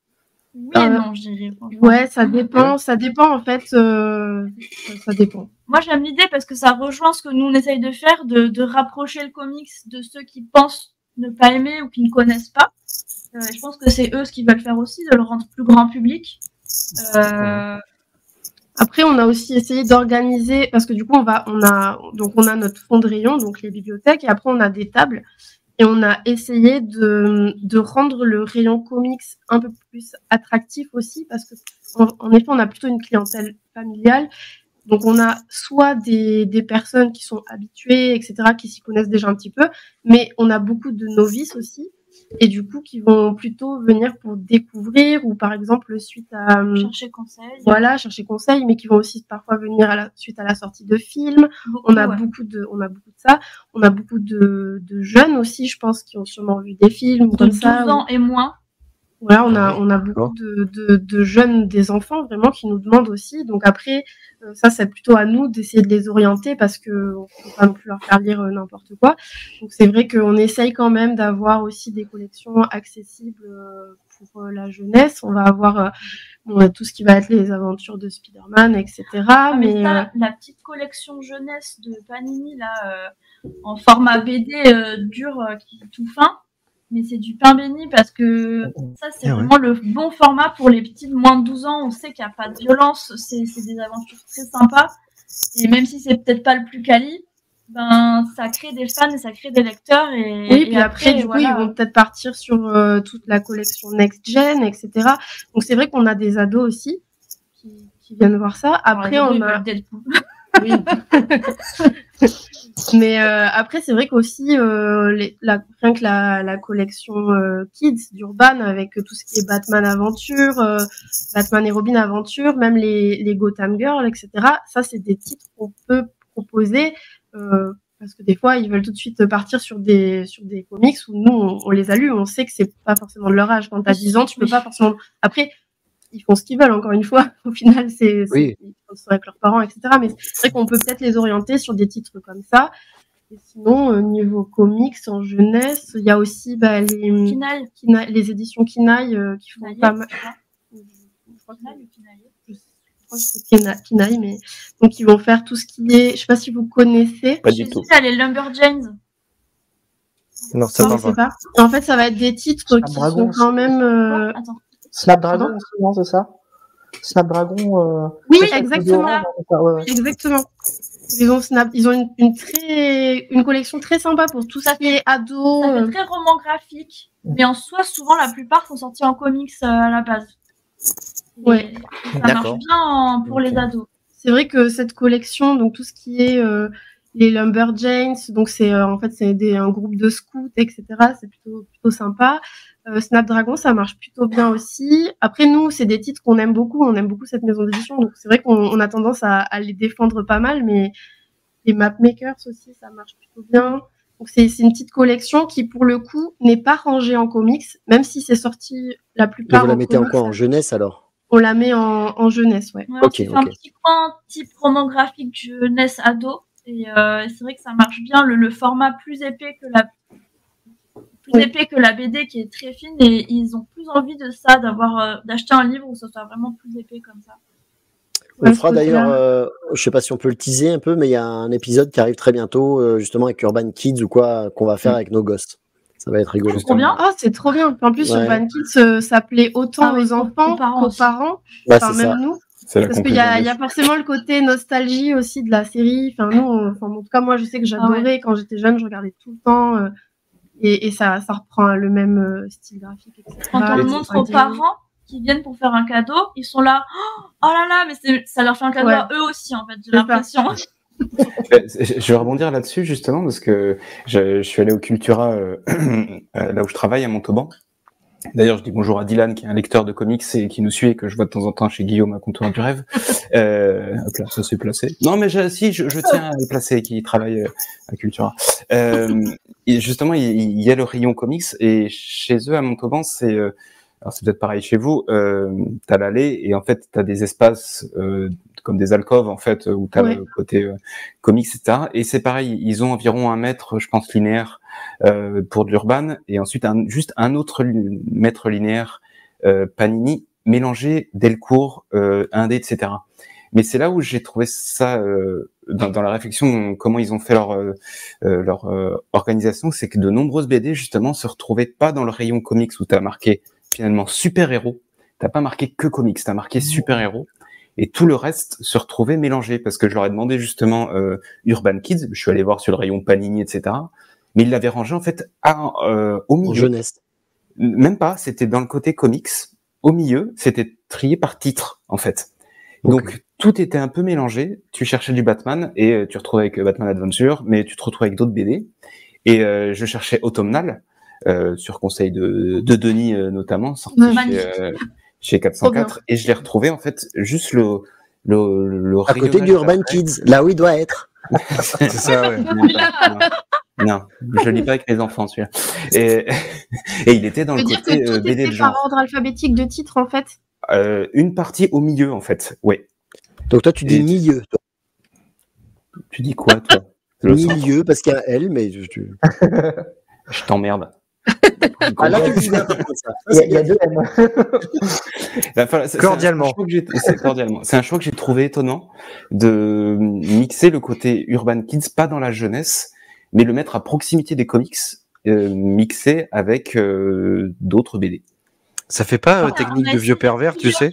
Oui et non, je dirais. Ouais, ça dépend. Ça dépend en fait. Ça dépend. Moi, j'aime l'idée parce que ça rejoint ce que nous on essaye de faire, de rapprocher le comics de ceux qui pensent ne pas aimer ou qui ne connaissent pas. Je pense que c'est eux ce qu'ils veulent faire aussi, de le rendre plus grand public. Après, on a aussi essayé d'organiser, parce que du coup, on a notre fond de rayon, donc les bibliothèques, et après on a des tables, et on a essayé de rendre le rayon comics un peu plus attractif aussi, parce que en effet, on a plutôt une clientèle familiale, donc on a soit des personnes qui sont habituées, etc., qui s'y connaissent déjà un petit peu, mais on a beaucoup de novices aussi. Et du coup, qui vont plutôt venir pour découvrir ou par exemple suite à chercher conseil. Voilà, chercher conseil, mais qui vont aussi parfois venir suite à la sortie de films. On a beaucoup de ça. On a beaucoup de jeunes aussi, je pense, qui ont sûrement vu des films de comme 12 ça. ans et moins. Voilà, on a beaucoup de jeunes, des enfants vraiment qui nous demandent aussi. Donc après, ça c'est plutôt à nous d'essayer de les orienter parce que on peut pas non plus leur faire lire n'importe quoi. Donc c'est vrai qu'on essaye quand même d'avoir aussi des collections accessibles pour la jeunesse. On va avoir tout ce qui va être les aventures de Spider-Man, etc. Mais ça, la petite collection jeunesse de Panini là, en format BD dur, qui est tout fin. Mais c'est du pain béni parce que ça, c'est vraiment le bon format pour les petits de moins de 12 ans. On sait qu'il n'y a pas de violence, c'est des aventures très sympas. Et même si c'est peut-être pas le plus quali, ben, ça crée des fans et ça crée des lecteurs. Et puis après, du coup, ils vont peut-être partir sur toute la collection Next Gen, etc. Donc c'est vrai qu'on a des ados aussi qui viennent voir ça. Après, on a Deadpool. Oui. Mais après, c'est vrai qu'aussi, rien que la collection Kids d'Urban, avec tout ce qui est Batman Aventure, Batman et Robin Aventure, même les Gotham Girls, etc. Ça, c'est des titres qu'on peut proposer parce que des fois, ils veulent tout de suite partir sur des comics où nous, on les a lus, on sait que c'est pas forcément de leur âge. Quand t'as 10 ans, tu peux pas forcément... Après, ils font ce qu'ils veulent, encore une fois. Au final, ils sont avec leurs parents, etc. Mais c'est vrai qu'on peut peut-être les orienter sur des titres comme ça. Et sinon, niveau comics, en jeunesse, il y a aussi les éditions Kinaï qui font pas mal. Je crois que c'est Kinaï, mais donc ils vont faire tout ce qui est... Je sais pas si vous connaissez. Pas du tout. Il y a les Lumberjanes. Non, ça ne sais pas. En fait, ça va être des titres qui sont quand même... Attends. Snapdragon, c'est ça? Snapdragon. Oui, exactement. Exactement. Ils ont une collection très sympa pour tout ça qui est ado. Ça fait très roman graphique, mais en soi, souvent, la plupart sont sortis en comics à la base. Ouais. Ça marche bien pour les ados. c'est vrai que cette collection, donc tout ce qui est les Lumberjanes, donc c'est en fait c'est un groupe de scouts, etc. C'est plutôt sympa. Snapdragon, ça marche plutôt bien aussi. Après nous, c'est des titres qu'on aime beaucoup. On aime beaucoup cette maison d'édition, donc c'est vrai qu'on a tendance à les défendre pas mal. Mais les Mapmakers aussi, ça marche plutôt bien. Donc c'est une petite collection qui, pour le coup, n'est pas rangée en comics, même si c'est sorti la Et plupart. vous la en mettez en comics. quoi? En jeunesse alors? On la met en jeunesse, ouais. Ouais, Ok, on s'est fait un ok. petit coin type roman graphique jeunesse ado. Et c'est vrai que ça marche bien. Le format plus épais que la BD qui est très fine. Et ils ont plus envie de ça, d'acheter un livre où ça soit vraiment plus épais comme ça. On fera d'ailleurs, je sais pas si on peut le teaser un peu, mais il y a un épisode qui arrive très bientôt, justement avec Urban Kids ou quoi, qu'on va faire avec nos gosses. Ça va être rigolo. Trop bien. Oh, c'est trop bien. En plus, Ouais. Urban Kids, ça plaît autant aux enfants qu'aux parents. Ouais, Enfin, c'est même ça. nous. C'est la Parce qu'il y conclusion. a forcément le côté nostalgie aussi de la série. Enfin, nous, en tout cas, moi, je sais que j'adorais quand j'étais jeune, je regardais tout le temps. Et ça reprend le même style graphique, etc. Quand on le montre aux parents qui viennent pour faire un cadeau, ils sont là, oh là là, mais ça leur fait un cadeau à eux aussi, en fait, j'ai l'impression. Je vais rebondir là-dessus justement parce que je suis allé au Cultura là où je travaille à Montauban. D'ailleurs, je dis bonjour à Dylan qui est un lecteur de comics et qui nous suit et que je vois de temps en temps chez Guillaume à Comptoir du Rêve. Hop là, ça s'est placé. Non, mais je tiens à le placer, qui travaille à Cultura. Et justement, il y a le rayon comics et chez eux à Montauban, alors c'est peut-être pareil chez vous, t'as l'allée et en fait t'as des espaces comme des alcôves en fait où t'as le côté comics, etc. Et c'est pareil, ils ont environ 1 mètre, je pense, linéaire pour de l'urban et ensuite juste un autre mètre linéaire Panini mélangé Delcourt, Indé, etc. Mais c'est là où j'ai trouvé ça dans la réflexion comment ils ont fait leur organisation, c'est que de nombreuses BD justement se retrouvaient pas dans le rayon comics où t'as marqué finalement super-héros, t'as pas marqué que comics, t'as marqué super-héros, et tout le reste se retrouvait mélangé, parce que je leur ai demandé justement Urban Kids, je suis allé voir sur le rayon Panini, etc., mais ils l'avaient rangé en fait au milieu. En jeunesse. Même pas, c'était dans le côté comics, au milieu, c'était trié par titre, en fait. Donc, tout était un peu mélangé, tu cherchais du Batman, et tu retrouvais avec Batman Adventure, mais tu te retrouvais avec d'autres BD, et je cherchais Automnal, sur conseil de Denis notamment, sorti chez 404, et je l'ai retrouvé en fait juste le à côté du Urban Kids, là où il doit être. C'est ça, ouais. Non, je lis pas avec mes enfants celui-là. Et il était dans le côté BD de genre. Par ordre alphabétique de titres en fait. Une partie au milieu en fait, ouais. Donc toi tu dis milieu. Toi. Tu dis quoi toi? Milieu parce qu'il y a un L, mais je t'emmerde. Ah là, tu dis il y a 2 M. Enfin, cordialement. C'est un choix que j'ai trouvé étonnant de mixer le côté Urban Kids, pas dans la jeunesse, mais le mettre à proximité des comics, mixé avec d'autres BD. Ça fait pas technique de vieux pervers, tu sais?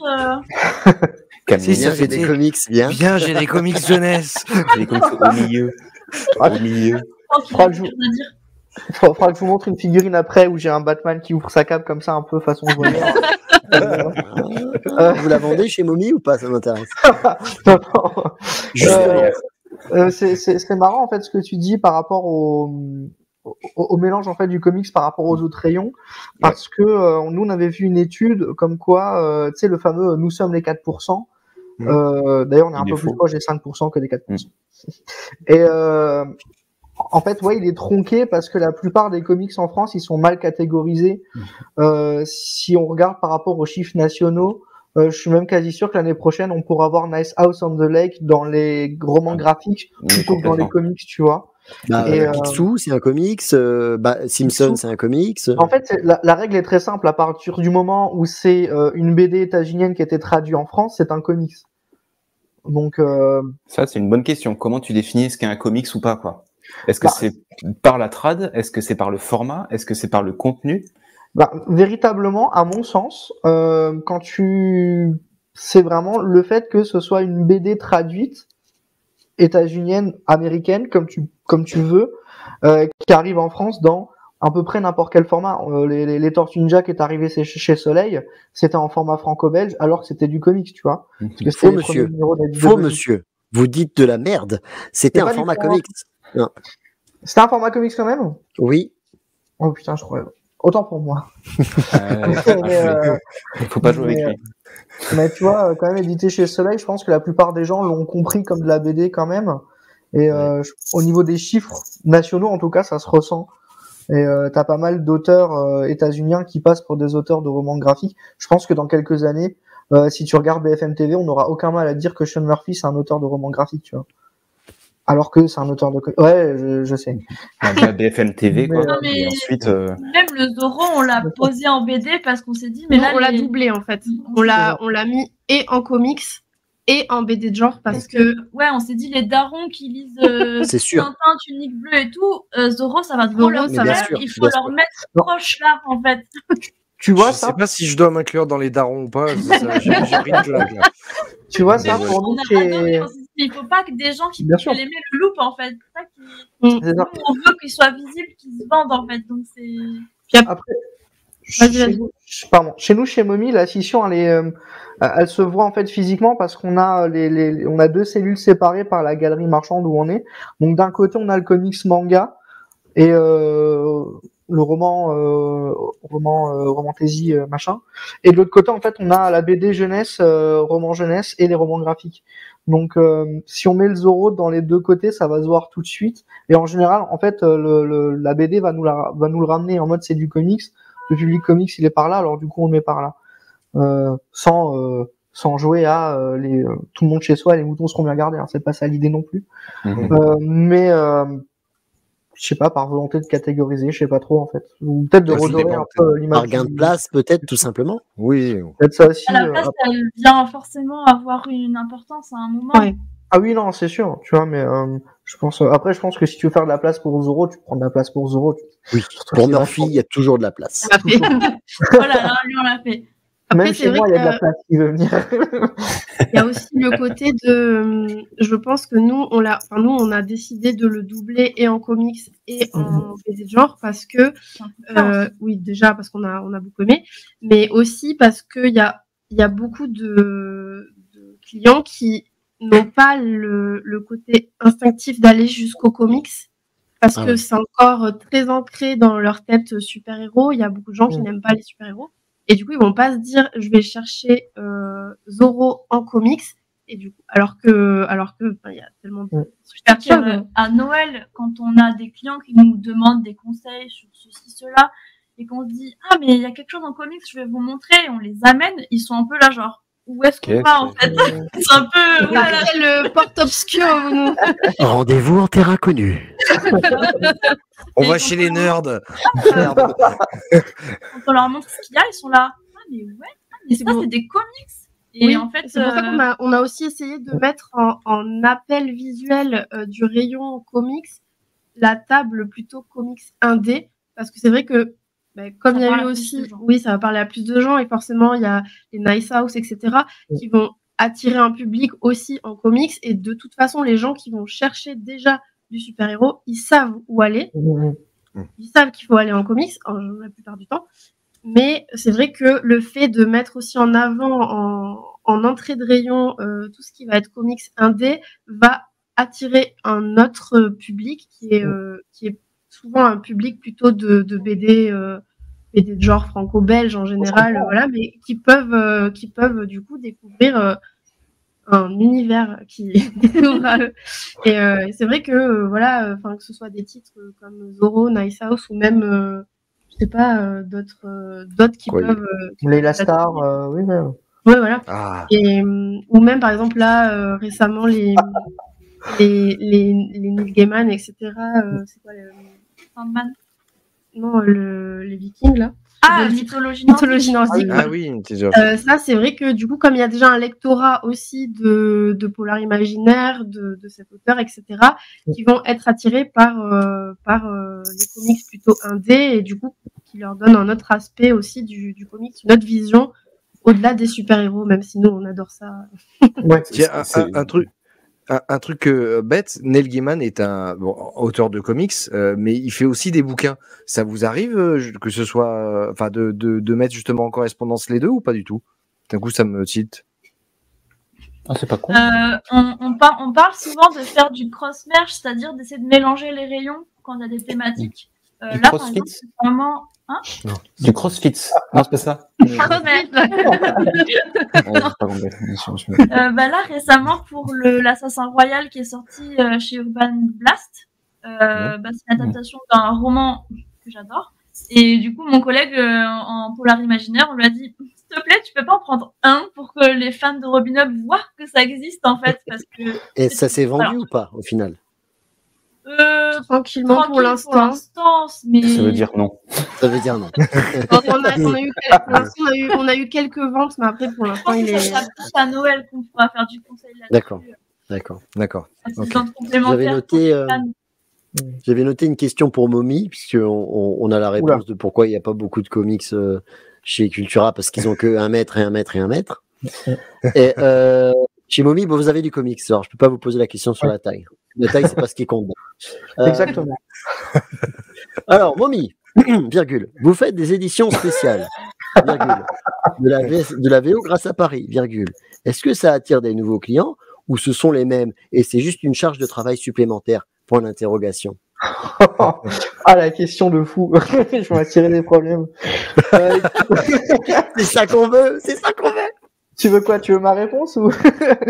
Si, ça fait des comics bien. Bien, j'ai des comics jeunesse. J'ai des comics au milieu. Au milieu. Faudra que je vous montre une figurine après où j'ai un Batman qui ouvre sa cape comme ça un peu façon voyeur. Vous la vendez chez Mommy ou pas? Ça m'intéresse. C'est marrant en fait ce que tu dis par rapport au mélange en fait du comics par rapport aux autres rayons, parce que nous on avait vu une étude comme quoi tu sais le fameux nous sommes les 4%. D'ailleurs on est un peu plus proche des 5% que des 4%. Et en fait, il est tronqué parce que la plupart des comics en France, ils sont mal catégorisés. Si on regarde par rapport aux chiffres nationaux, je suis même quasi sûr que l'année prochaine, on pourra voir Nice House on the Lake dans les romans graphiques plutôt que dans les comics, tu vois. Picsou, c'est un comics. Simpson, c'est un comics. En fait, la règle est très simple. À partir du moment où c'est une BD états-unienne qui a été traduite en France, c'est un comics. Donc ça, c'est une bonne question. Comment tu définis ce qu'est un comics ou pas, quoi? Est-ce que c'est par la trad? Est-ce que c'est par le format? Est-ce que c'est par le contenu? Véritablement, à mon sens, c'est vraiment le fait que ce soit une BD traduite états-unienne, américaine, comme tu veux, qui arrive en France dans à peu près n'importe quel format. Les Tortues Ninja qui est arrivé chez Soleil, c'était en format franco-belge, alors que c'était du comics, tu vois. Parce que Faux monsieur, vous dites de la merde. C'était un format comics. Non. C'était un format comics quand même? Oui. Oh putain, je crois. Autant pour moi. Faut pas jouer avec lui. Mais tu vois, quand même édité chez Soleil, je pense que la plupart des gens l'ont compris comme de la BD quand même. Et au niveau des chiffres nationaux, en tout cas, ça se ressent. Et t'as pas mal d'auteurs états-uniens qui passent pour des auteurs de romans graphiques. Je pense que dans quelques années, si tu regardes BFM TV, on n'aura aucun mal à dire que Sean Murphy c'est un auteur de romans graphiques, tu vois. Alors que c'est un auteur de... Ouais, je sais. BFM TV, quoi. Mais et ensuite, même le Zorro, on l'a posé en BD parce qu'on s'est dit, mais là, on l'a doublé en fait. On l'a mis et en comics et en BD de genre parce que ouais, on s'est dit les darons qui lisent c'est sûr. Tintin, Tunique Bleue et tout, Zorro, ça va trop leur faire. Il faut leur mettre proche là, en fait. Tu vois je ça? sais pas si je dois m'inclure dans les darons ou pas. J'ai pris une claque là. Tu vois ça pour nous, il faut pas que des gens qui aiment le loop en fait. Nous, on veut qu'ils soient visibles, qu'ils se vendent en fait. Donc c'est. Après, chez nous, chez Momi, la scission, elle se voit en fait physiquement parce qu'on a on a deux cellules séparées par la galerie marchande où on est. Donc d'un côté, on a le comics manga et le romantasy machin. Et de l'autre côté, en fait, on a la BD jeunesse, roman jeunesse et les romans graphiques. Donc, si on met le Zorro dans les deux côtés, ça va se voir tout de suite. Et en général, en fait, la BD va nous le ramener en mode c'est du comics. Le public comics, il est par là, alors du coup, on le met par là. Sans jouer à tout le monde chez soi, les moutons seront bien gardés. Hein, c'est pas ça l'idée non plus. Mais je sais pas, par volonté de catégoriser, je sais pas trop en fait. Ou peut-être de redorer un peu l'image. Par gain de place, peut-être, tout simplement. Oui. Peut-être ça aussi. La place, elle vient forcément avoir une importance à un moment. Ouais. Ah oui, non, c'est sûr, tu vois, mais je pense que si tu veux faire de la place pour Zorro, tu prends de la place pour Zorro. Oui, pour Murphy, il y a toujours de la place. Voilà, lui, on l'a fait. Après, même chez moi, il y a de la place qui veut venir. Il y a aussi le côté de... Je pense que nous, on a décidé de le doubler et en comics et en BD de genre parce que... oui, déjà, parce qu'on a beaucoup aimé, mais aussi parce qu'il y a beaucoup de clients qui n'ont pas le côté instinctif d'aller jusqu'au comics parce que c'est encore très ancré dans leur tête super-héros. Il y a beaucoup de gens qui n'aiment pas les super-héros. Et du coup, ils vont pas se dire, je vais chercher Zorro en comics. Et du coup, alors que, il y a tellement de super choses. À Noël, quand on a des clients qui nous demandent des conseils sur ceci, cela, et qu'on se dit, ah, mais il y a quelque chose en comics, je vais vous montrer, et on les amène, ils sont un peu là, genre, où est-ce qu'on va, en fait? C'est un peu, voilà, le porte obscur. Rendez-vous en terrain connu. On va chez les nerds. Quand on leur montre ce qu'il y a, ils sont là. Ah, mais ouais, mais ça, c'est des comics. Et oui, en fait, c'est pour ça qu'on a aussi essayé de mettre en appel visuel du rayon comics la table plutôt comics indé. Parce que c'est vrai que, comme il y a eu aussi, oui, ça va parler à plus de gens. Et forcément, il y a les Nice House, etc., qui vont attirer un public aussi en comics. Et de toute façon, les gens qui vont chercher déjà du super-héros, ils savent où aller. Ils savent qu'il faut aller en comics, la plupart du temps. Mais c'est vrai que le fait de mettre aussi en avant, en entrée de rayon, tout ce qui va être comics indé, va attirer un autre public qui est souvent un public plutôt de BD, BD de genre franco-belge en général, voilà, mais qui peuvent du coup découvrir un univers qui s'ouvre à eux. Et c'est vrai que voilà, que ce soit des titres comme Zorro, Nice House ou même je sais pas d'autres qui peuvent Layla Star, oui, mais... ouais, voilà. Et ou même par exemple là récemment les Neil Gaiman, etc. C'est quoi Sandman? Non, les Vikings là. Mythologie nordique. Ah oui, ça, c'est vrai que du coup, comme il y a déjà un lectorat aussi de polar imaginaire, de cet auteur, etc., qui vont être attirés par les comics plutôt indés et du coup, qui leur donnent un autre aspect aussi du comics, une autre vision au-delà des super-héros, même si nous, on adore ça. Ouais, tiens, un truc. Un truc bête, Neil Gaiman est un auteur de comics, mais il fait aussi des bouquins. Ça vous arrive que ce soit, de mettre justement en correspondance les deux ou pas du tout? D'un coup, ça me tilte. Ah, c'est pas con. On parle souvent de faire du cross-merge, c'est-à-dire d'essayer de mélanger les rayons quand il y a des thématiques. Du Là, par crossfit? exemple, c'est vraiment... Du crossfit. Non, c'est pas ça. Là, récemment, pour l'Assassin Royal qui est sorti chez Urban Blast, c'est une adaptation d'un roman que j'adore. Et du coup, mon collègue en Polar Imaginaire, on lui a dit, s'il te plaît, tu peux pas en prendre un pour que les fans de Robin Hood voient que ça existe en fait, parce que. Et ça s'est vendu ou pas au final? Tranquillement pour l'instant, mais Ça veut dire non. Ça veut dire non. On a eu quelques ventes, mais après pour l'instant il est. C'est à Noël qu'on pourra faire du conseil là-dessus. D'accord. Ok. J'avais noté une question pour Momy, puisqu'on a la réponse de pourquoi il n'y a pas beaucoup de comics chez Cultura, parce qu'ils ont que 1 mètre et 1 mètre et 1 mètre. Et chez Momy, vous avez du comics, alors je peux pas vous poser la question sur la taille. La taille, c'est pas ce qui compte. Exactement. Alors, Momy, virgule, vous faites des éditions spéciales, virgule, de la VO grâce à Paris, virgule. Est-ce que ça attire des nouveaux clients ou ce sont les mêmes et c'est juste une charge de travail supplémentaire? Point d'interrogation. Ah, la question de fou. Je vais m'attirer des problèmes. C'est ça qu'on veut. Tu veux quoi? Tu veux ma réponse ou?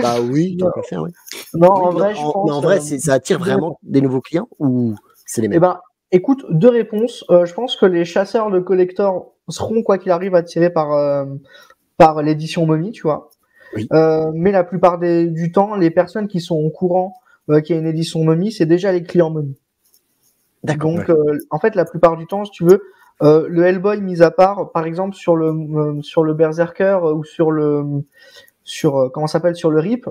Bah oui, tant qu'à faire, oui. Non, Oui, en vrai, je pense. Mais en vrai, ça attire vraiment des nouveaux clients ou c'est les mêmes? Eh ben, écoute, 2 réponses. Je pense que les chasseurs de collectors seront, quoi qu'il arrive, attirés par l'édition Momy, tu vois. Oui. Mais la plupart du temps, les personnes qui sont au courant qu'il y a une édition Momy, c'est déjà les clients Momy. D'accord. Donc, en fait, la plupart du temps, si tu veux, le Hellboy mis à part, par exemple sur le Berserker ou sur le RIP,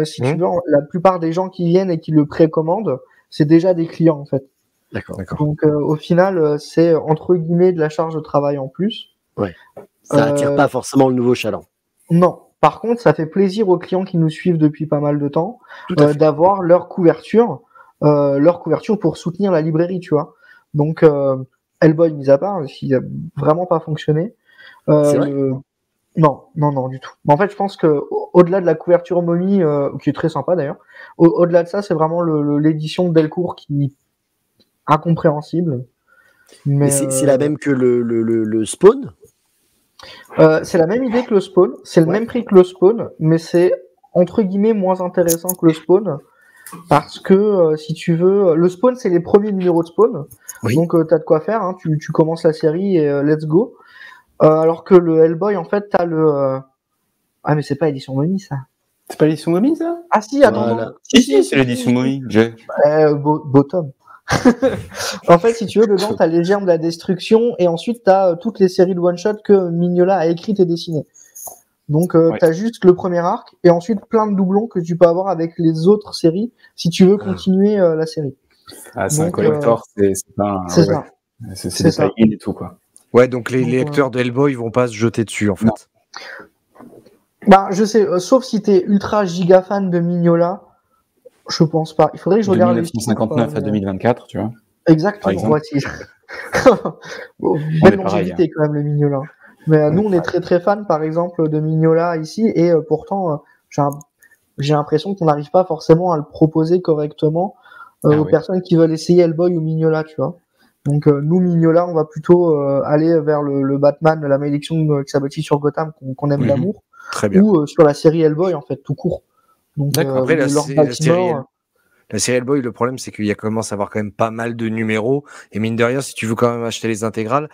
si tu veux, la plupart des gens qui viennent et qui le précommandent, c'est déjà des clients en fait. D'accord. Donc au final, c'est entre guillemets de la charge de travail en plus. Ouais. Ça attire pas forcément le nouveau chaland. Non. Par contre, ça fait plaisir aux clients qui nous suivent depuis pas mal de temps d'avoir leur couverture pour soutenir la librairie, tu vois. Donc Hellboy mis à part, il a vraiment pas fonctionné. C'est vrai Non, du tout. Mais en fait, je pense que au-delà de la couverture Momy, qui est très sympa d'ailleurs, au-delà de ça, c'est vraiment l'édition de Delcourt qui est incompréhensible. Mais c'est la même que le Spawn? C'est la même idée que le Spawn, c'est le même prix que le Spawn, mais c'est entre guillemets moins intéressant que le Spawn. Parce que si tu veux, le Spawn c'est les premiers numéros de Spawn, donc t'as de quoi faire, hein, tu commences la série et let's go. Alors que le Hellboy en fait t'as le ah mais c'est pas édition Momy ça. C'est pas l'édition Momy ça? Ah si, attends. Voilà. Si, c'est l'édition Momy. Bottom. En fait, si tu veux, dedans t'as les germes de la destruction et ensuite t'as toutes les séries de one shot que Mignola a écrites et dessinées. Donc t'as juste le premier arc et ensuite plein de doublons que tu peux avoir avec les autres séries si tu veux continuer la série. Ah, c'est un collector, c'est pas un... C'est ça. C'est des tie-in et tout quoi. Ouais, donc les lecteurs d'Hellboy vont pas se jeter dessus en fait. Non. Bah je sais, sauf si t'es ultra giga fan de Mignola, je pense pas. Il faudrait que je regarde. De 1959 à 2024, tu vois. Exactement. Ouais, si. Belle longévité quand même le Mignola. Mais nous, on est très très fans, par exemple, de Mignola ici, et pourtant, j'ai l'impression qu'on n'arrive pas forcément à le proposer correctement aux personnes qui veulent essayer Hellboy ou Mignola, tu vois. Donc nous, Mignola, on va plutôt aller vers le Batman de la malédiction qui s'abattit sur Gotham, qu'on aime d'amour, ou sur la série Hellboy, en fait, tout court. Donc, après, la série Hellboy, le problème, c'est qu'il y a commence à avoir quand même pas mal de numéros, et mine de rien, si tu veux quand même acheter les intégrales,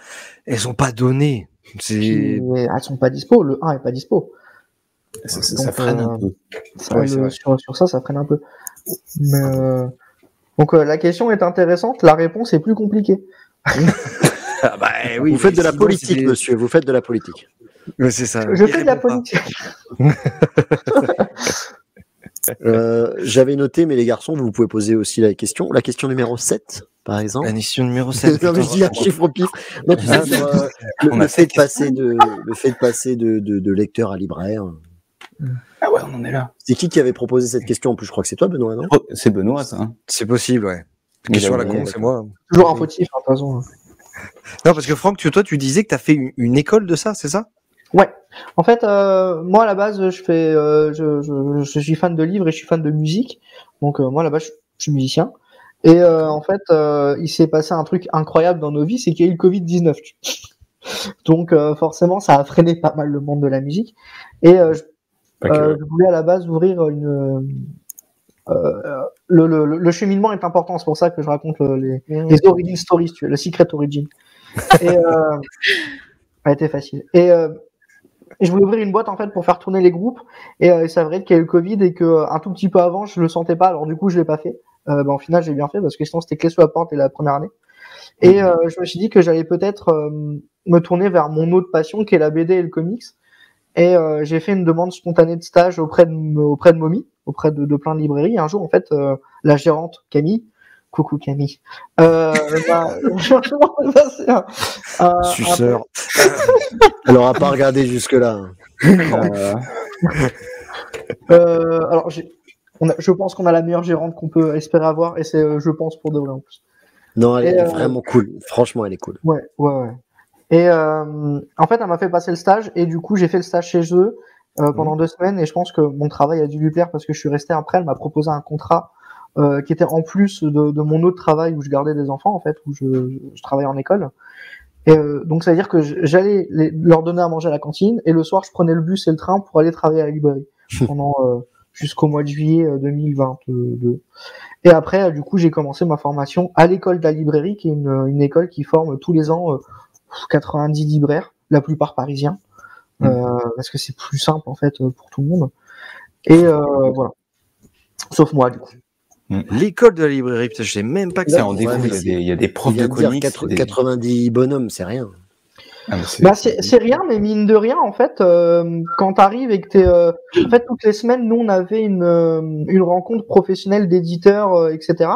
elles sont pas données. Elles sont pas dispo, le 1 est pas dispo. Ça freine un peu. Sur ça freine un peu. Mais, donc la question est intéressante, la réponse est plus compliquée. Oui, vous faites de la politique, monsieur, vous faites de la politique. C'est ça. Je fais de la politique. J'avais noté, mais les garçons, vous pouvez poser aussi la question. La question numéro 7, par exemple. La question numéro 7. Non, mais je dis un chiffre au pif. Non, tu sais, le fait de passer de lecteur à libraire. Ah ouais, on en est là. C'est qui avait proposé cette question? En plus, je crois que c'est toi, Benoît, non? C'est Benoît, ça. Hein. C'est possible, ouais. Question à la con, c'est moi. Toujours un fautif, de toute façon. Non, parce que Franck, toi, tu disais que t'as fait une école de ça, c'est ça? Ouais. En fait, moi à la base, je suis fan de livres et je suis fan de musique. Donc moi à la base, je suis musicien. Et en fait, il s'est passé un truc incroyable dans nos vies, c'est qu'il y a eu le Covid-19. Donc forcément, ça a freiné pas mal le monde de la musique. Et je voulais à la base ouvrir le cheminement est important, c'est pour ça que je raconte les origin stories, le secret origin. Et ça a été facile. Et je voulais ouvrir une boîte en fait pour faire tourner les groupes. Et il s'avérait qu'il y a eu le Covid et que un tout petit peu avant, je le sentais pas. Alors du coup, je l'ai pas fait. Au final, j'ai bien fait parce que sinon c'était clé sous la porte et la première année. Et je me suis dit que j'allais peut-être me tourner vers mon autre passion qui est la BD et le comics. Et j'ai fait une demande spontanée de stage auprès de Momi, auprès de plein de librairies. Et un jour, en fait, la gérante Camille, coucou Camille, Suceur. Elle aura pas regardé jusque là. Alors, je pense qu'on a la meilleure gérante qu'on peut espérer avoir, et c'est, je pense, pour de vrai en plus. Non, elle est vraiment cool. Franchement, elle est cool. Ouais. Et en fait, elle m'a fait passer le stage, et du coup, j'ai fait le stage chez eux pendant 2 semaines, et je pense que mon travail a dû lui plaire parce que je suis resté après. Elle m'a proposé un contrat qui était en plus de mon autre travail où je gardais des enfants, en fait, où je travaillais en école. Et donc, ça veut dire que j'allais leur donner à manger à la cantine, et le soir, je prenais le bus et le train pour aller travailler à la librairie pendant jusqu'au mois de juillet 2022. Et après, du coup, j'ai commencé ma formation à l'école de la librairie, qui est une école qui forme tous les ans 90 libraires, la plupart parisiens, parce que c'est plus simple en fait pour tout le monde. Et voilà. Sauf moi, du coup. L'école de la librairie, putain, je sais même pas que Ça, ça. on découvre, il y a des profs de comics. 90 bonhommes, c'est rien. C'est rien, mais mine de rien, en fait, quand t'arrives et que t'es, en fait, toutes les semaines, nous, on avait une rencontre professionnelle d'éditeurs, etc.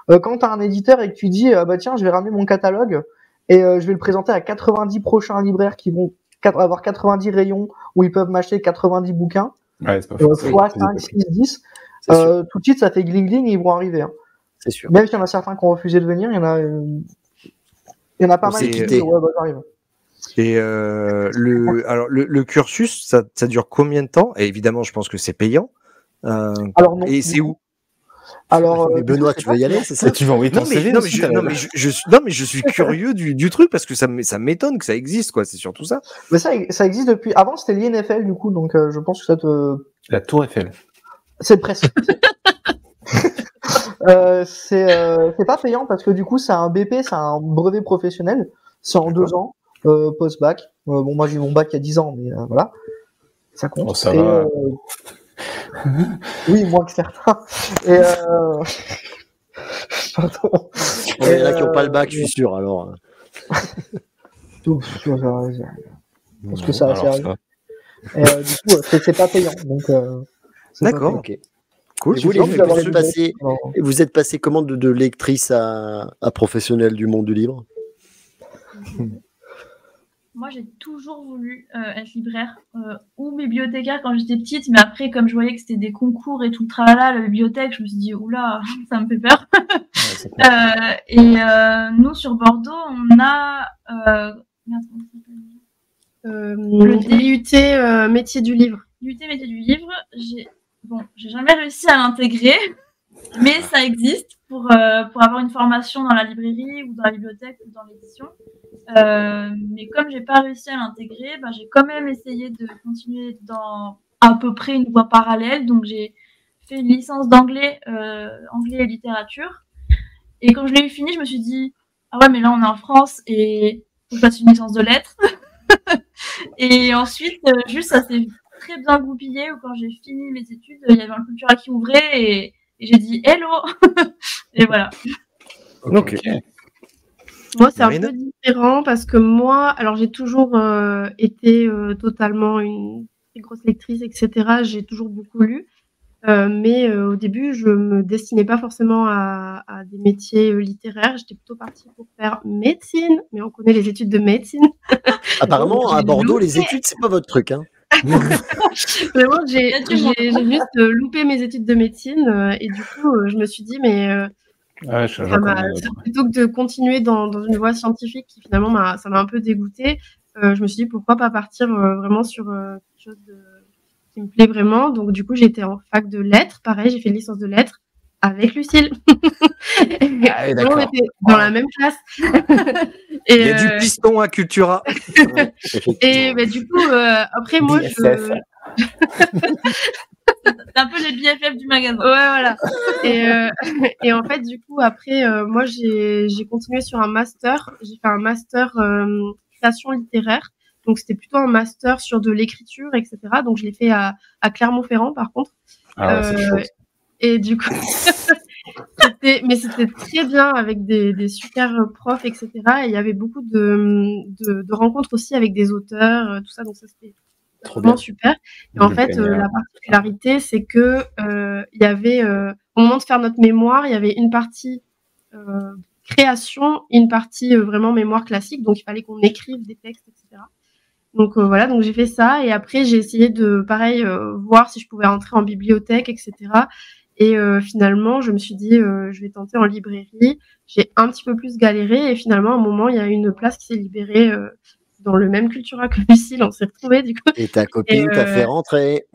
Quand t'as un éditeur et que tu dis, bah tiens, je vais ramener mon catalogue et je vais le présenter à 90 prochains libraires qui vont avoir 90 rayons où ils peuvent m'acheter 90 bouquins, fois 5, 6, 10, tout de suite, ça fait gling-gling et ils vont arriver. Hein. C'est sûr. Même s'il y en a certains qui ont refusé de venir, il y en a pas mal qui disent, ouais, bah j'arrive. Et le cursus, ça dure combien de temps? Et évidemment, je pense que c'est payant. Alors non. Et c'est où? Alors, mais Benoît, tu veux y aller, c'est ça? Tu vas envoyer ton CV? Non, mais je suis curieux du truc parce que ça m'étonne que ça existe, quoi. C'est surtout ça. Mais ça existe depuis. Avant, c'était l'INFL, du coup, donc je pense que ça te. La Tour Eiffel. C'est presque. C'est pas payant parce que du coup, c'est un BP, c'est un brevet professionnel. C'est en 2 ans, post-bac. Bon, moi, j'ai eu mon bac il y a 10 ans, mais voilà. Ça compte. Oh, ça va. Oui, moins que certains. Et pardon. Il y en a qui n'ont pas le bac, je suis sûr, alors. Parce que ça assez arrivé. Et du coup, c'est pas payant. Donc, d'accord. Ok. Cool. Vous êtes passé comment de lectrice à professionnelle du monde du livre? Moi, j'ai toujours voulu être libraire ou bibliothécaire quand j'étais petite, mais après, comme je voyais que c'était des concours et tout le tralala, la bibliothèque, je me suis dit, oula, ça me fait peur. Nous, sur Bordeaux, on a le DUT métier du livre. DUT métier du livre, j'ai jamais réussi à l'intégrer, mais ça existe pour avoir une formation dans la librairie ou dans la bibliothèque ou dans l'édition. Mais comme j'ai pas réussi à l'intégrer, j'ai quand même essayé de continuer dans à peu près une voie parallèle. Donc j'ai fait une licence d'anglais, anglais et littérature. Et quand je l'ai eu fini, je me suis dit ah ouais, mais là on est en France et faut que je fasse une licence de lettres. Et ensuite, juste ça s'est très bien goupillé où quand j'ai fini mes études, il y avait un Cultura qui ouvrait et j'ai dit hello. Et voilà. Ok. Moi, c'est un peu différent parce que moi, alors j'ai toujours été totalement une très grosse lectrice, etc. J'ai toujours beaucoup lu. Mais au début, je me destinais pas forcément à des métiers littéraires. J'étais plutôt partie pour faire médecine, mais on connaît les études de médecine. Apparemment, à Bordeaux, les études, c'est pas votre truc, hein. Vraiment, j'ai juste loupé mes études de médecine et du coup, je me suis dit, mais Ouais, plutôt que de continuer dans une voie scientifique qui finalement ça m'a un peu dégoûtée, je me suis dit pourquoi pas partir vraiment sur quelque chose qui me plaît vraiment. Donc du coup, j'étais en fac de lettres, pareil, j'ai fait une licence de lettres avec Lucille. Ah, d'accord. On était dans la même classe. Il y a du piston à Cultura. Et du coup, après moi, BFF. C'est un peu les BFF du magasin. Ouais, voilà. Et en fait, du coup, après, moi, j'ai continué sur un master. J'ai fait un master création littéraire. Donc, c'était plutôt un master sur de l'écriture, etc. Donc, je l'ai fait à Clermont-Ferrand, par contre. Ah ouais, c'est chaud. Et du coup, c'était très bien avec des super profs, etc. Et il y avait beaucoup de rencontres aussi avec des auteurs, tout ça. Donc, ça, c'était vraiment super. Et en fait, la particularité, c'est que il y avait, au moment de faire notre mémoire, il y avait une partie création, une partie vraiment mémoire classique. Donc, il fallait qu'on écrive des textes, etc. Donc voilà, donc j'ai fait ça. Et après, j'ai essayé de, pareil, voir si je pouvais entrer en bibliothèque, etc. Et finalement, je me suis dit, je vais tenter en librairie. J'ai un petit peu plus galéré. Et finalement, à un moment, il y a une place qui s'est libérée dans le même Cultura que Lucille, on s'est retrouvés du coup. Et ta copine t'a fait rentrer.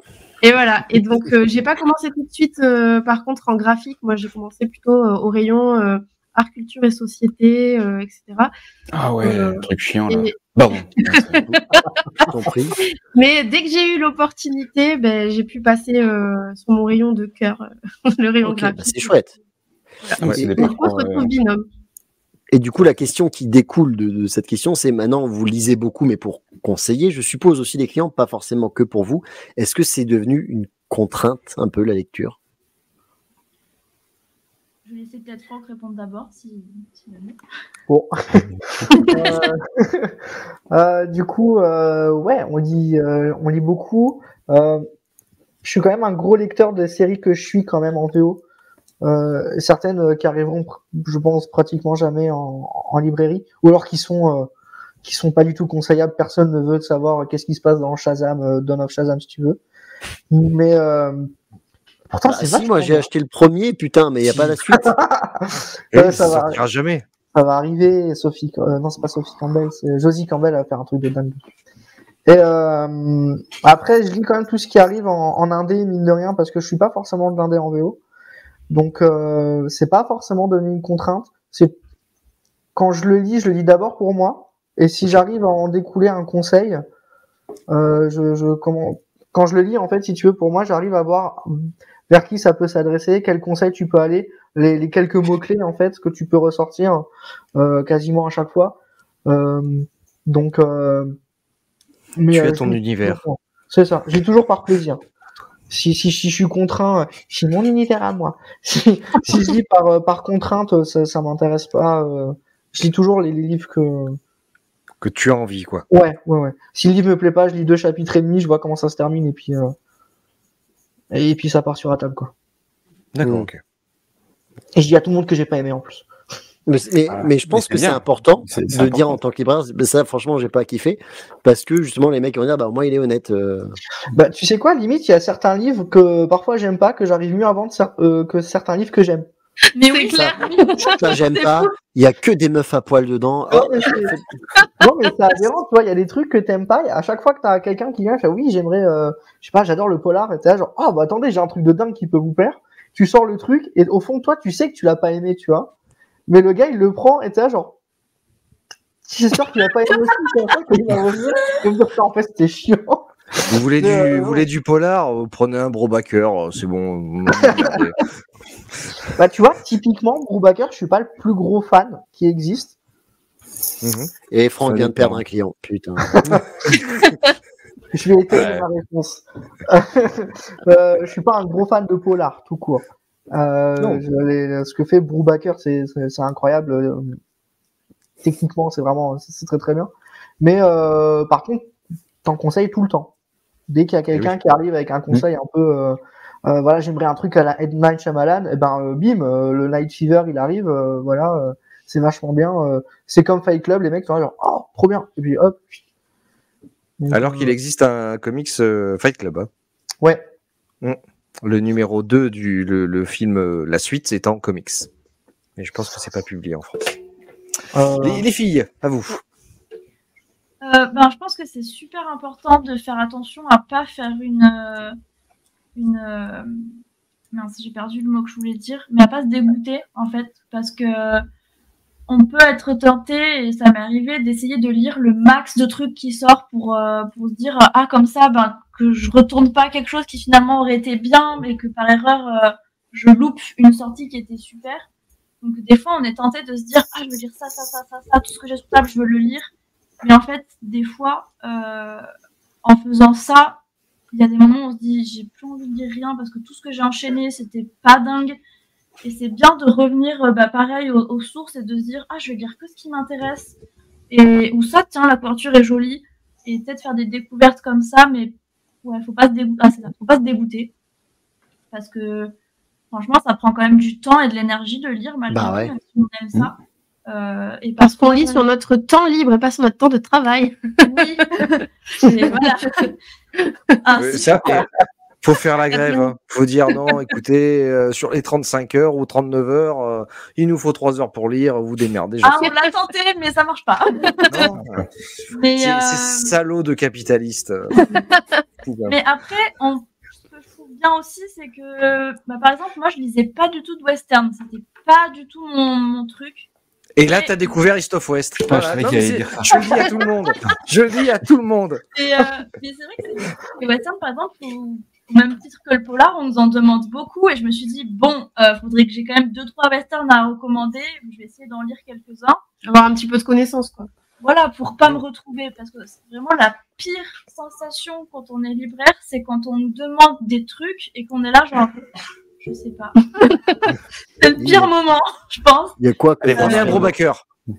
Et voilà. Et donc, j'ai pas commencé tout de suite, par contre, en graphique. Moi, j'ai commencé plutôt au rayon art, culture et société, etc. Ah ouais, truc chiant là. Et... Pardon. Compris. Mais dès que j'ai eu l'opportunité, j'ai pu passer sur mon rayon de cœur, le rayon graphique. Bah c'est chouette. Voilà. Ouais, Et du coup, on se retrouve binôme. Et du coup, la question qui découle de cette question, c'est maintenant, vous lisez beaucoup, mais pour conseiller, je suppose aussi les clients, pas forcément que pour vous. Est-ce que c'est devenu une contrainte, un peu, la lecture? Je vais laisser peut-être Franck répondre d'abord, si jamais. Bon. Du coup, ouais, on lit beaucoup. Je suis quand même un gros lecteur des séries que je suis quand même en VO. Certaines qui arriveront, je pense, pratiquement jamais en librairie, ou alors qui sont pas du tout conseillables. Personne ne veut savoir qu'est-ce qui se passe dans Shazam, Dawn of Shazam, si tu veux. Mais pourtant, c'est si, moi j'ai acheté le premier, putain, mais il n'y a pas la suite. Ça sortira jamais. Ça va arriver, Sophie. Non, c'est pas Sophie Campbell, c'est Josie Campbell va faire un truc de dingue. Et après, je lis quand même tout ce qui arrive en indé, mine de rien, parce que je suis pas forcément d'indé en VO. Donc, c'est pas forcément devenu une contrainte. C'est quand je le lis d'abord pour moi. Et si j'arrive à en découler un conseil, quand je le lis, en fait, si tu veux, pour moi, j'arrive à voir vers qui ça peut s'adresser, quel conseil tu peux aller, les quelques mots-clés, en fait, que tu peux ressortir quasiment à chaque fois. Donc, mais, tu as ton univers. C'est ça. J'ai toujours par plaisir. Si je suis contraint, c'est mon univers à moi. Si je lis par contrainte, ça m'intéresse pas. Je lis toujours les livres que tu as envie, quoi. Ouais. Si le livre me plaît pas, je lis 2 chapitres et demi, je vois comment ça se termine et puis ça part sur la table, quoi. D'accord, ok. Et je dis à tout le monde que j'ai pas aimé en plus. Mais je pense que c'est important de dire en tant que libraire, ça franchement j'ai pas kiffé, parce que justement les mecs vont dire bah au moins il est honnête. Bah tu sais quoi, limite il y a certains livres que parfois j'aime pas, que j'arrive mieux à vendre que certains livres que j'aime. Mais oui, clair. Ça j'aime pas, il y a que des meufs à poil dedans. Non mais c'est aberrant, tu vois, il y a des trucs que t'aimes pas, et à chaque fois que t'as quelqu'un qui vient, fait oui j'aimerais, je sais pas, j'adore le polar, et t'es là genre ah bah attendez j'ai un truc de dingue qui peut vous plaire, tu sors le truc et au fond toi tu sais que tu l'as pas aimé, tu vois. Mais le gars, il le prend et t'es là, genre, j'espère qu'il a pas aimé aussi, c'est ça qu'il va revenir et me dire que en fait, c'était chiant. Vous voulez du polar, vous prenez un Brubaker, c'est bon. Bah, tu vois, typiquement, Brubaker, je suis pas le plus gros fan qui existe. Et Franck vient de perdre un client, putain. Je vais étayer ma réponse. Je suis pas un gros fan de polar, tout court. Ce que fait Brubaker, c'est incroyable. Techniquement, c'est très très bien. Mais par contre, t'en conseilles tout le temps. Dès qu'il y a quelqu'un qui arrive avec un conseil un peu, voilà, j'aimerais un truc à la M. Night Shyamalan, et bim, le Night Fever, il arrive, voilà, c'est vachement bien. C'est comme Fight Club, les mecs sont là genre, oh, trop bien. Et puis hop. Donc, Alors qu'il existe un comics Fight Club. Hein. Ouais. Le numéro 2 le film, la suite, c'est en comics. Mais je pense que c'est pas publié en France. Les filles, à vous. Je pense que c'est super important de faire attention à pas faire mince, j'ai perdu le mot que je voulais dire, mais à pas se dégoûter en fait, parce que on peut être tenté, et ça m'est arrivé, d'essayer de lire le max de trucs qui sort pour se dire comme ça, que je retourne pas quelque chose qui finalement aurait été bien, mais que par erreur je loupe une sortie qui était super. Donc des fois on est tenté de se dire je veux lire ça, tout ce que j'ai sur table je veux le lire, mais en fait des fois en faisant ça il y a des moments où on se dit j'ai plus envie de lire rien parce que tout ce que j'ai enchaîné c'était pas dingue. Et c'est bien de revenir pareil aux sources et de se dire je vais lire que ce qui m'intéresse, et ou ça tiens la couverture est jolie, et peut-être faire des découvertes comme ça, mais ouais faut pas se dégoûter parce que franchement ça prend quand même du temps et de l'énergie de lire malgré tout, même si on aime ça. Et parce qu'on lit sur notre temps libre et pas sur notre temps de travail. Oui. Et voilà. Ça, faut faire la grève. Hein. Faut dire non, écoutez, sur les 35 heures ou 39 heures, il nous faut 3 heures pour lire, vous démerdez. On l'a tenté, mais ça marche pas. Non. Mais c'est salaud de capitaliste. Mais après, ce que je trouve bien aussi, c'est que, par exemple, moi, je lisais pas du tout de western. C'était pas du tout mon truc. Et là, t'as découvert East of West. Voilà. Je le dis à tout le monde. Je le dis à tout le monde. Mais c'est vrai que les westerns, par exemple, au même titre que le polar, on nous en demande beaucoup. Et je me suis dit, faudrait que j'ai quand même 2-3 westerns à recommander. Je vais essayer d'en lire quelques-uns. Avoir un petit peu de connaissances, quoi. Voilà, pour pas me retrouver. Parce que c'est vraiment la pire sensation quand on est libraire, c'est quand on nous demande des trucs et qu'on est là, genre... Je sais pas. C'est le pire moment, je pense. Il y a quoi Allez, prenez un gros backer. Et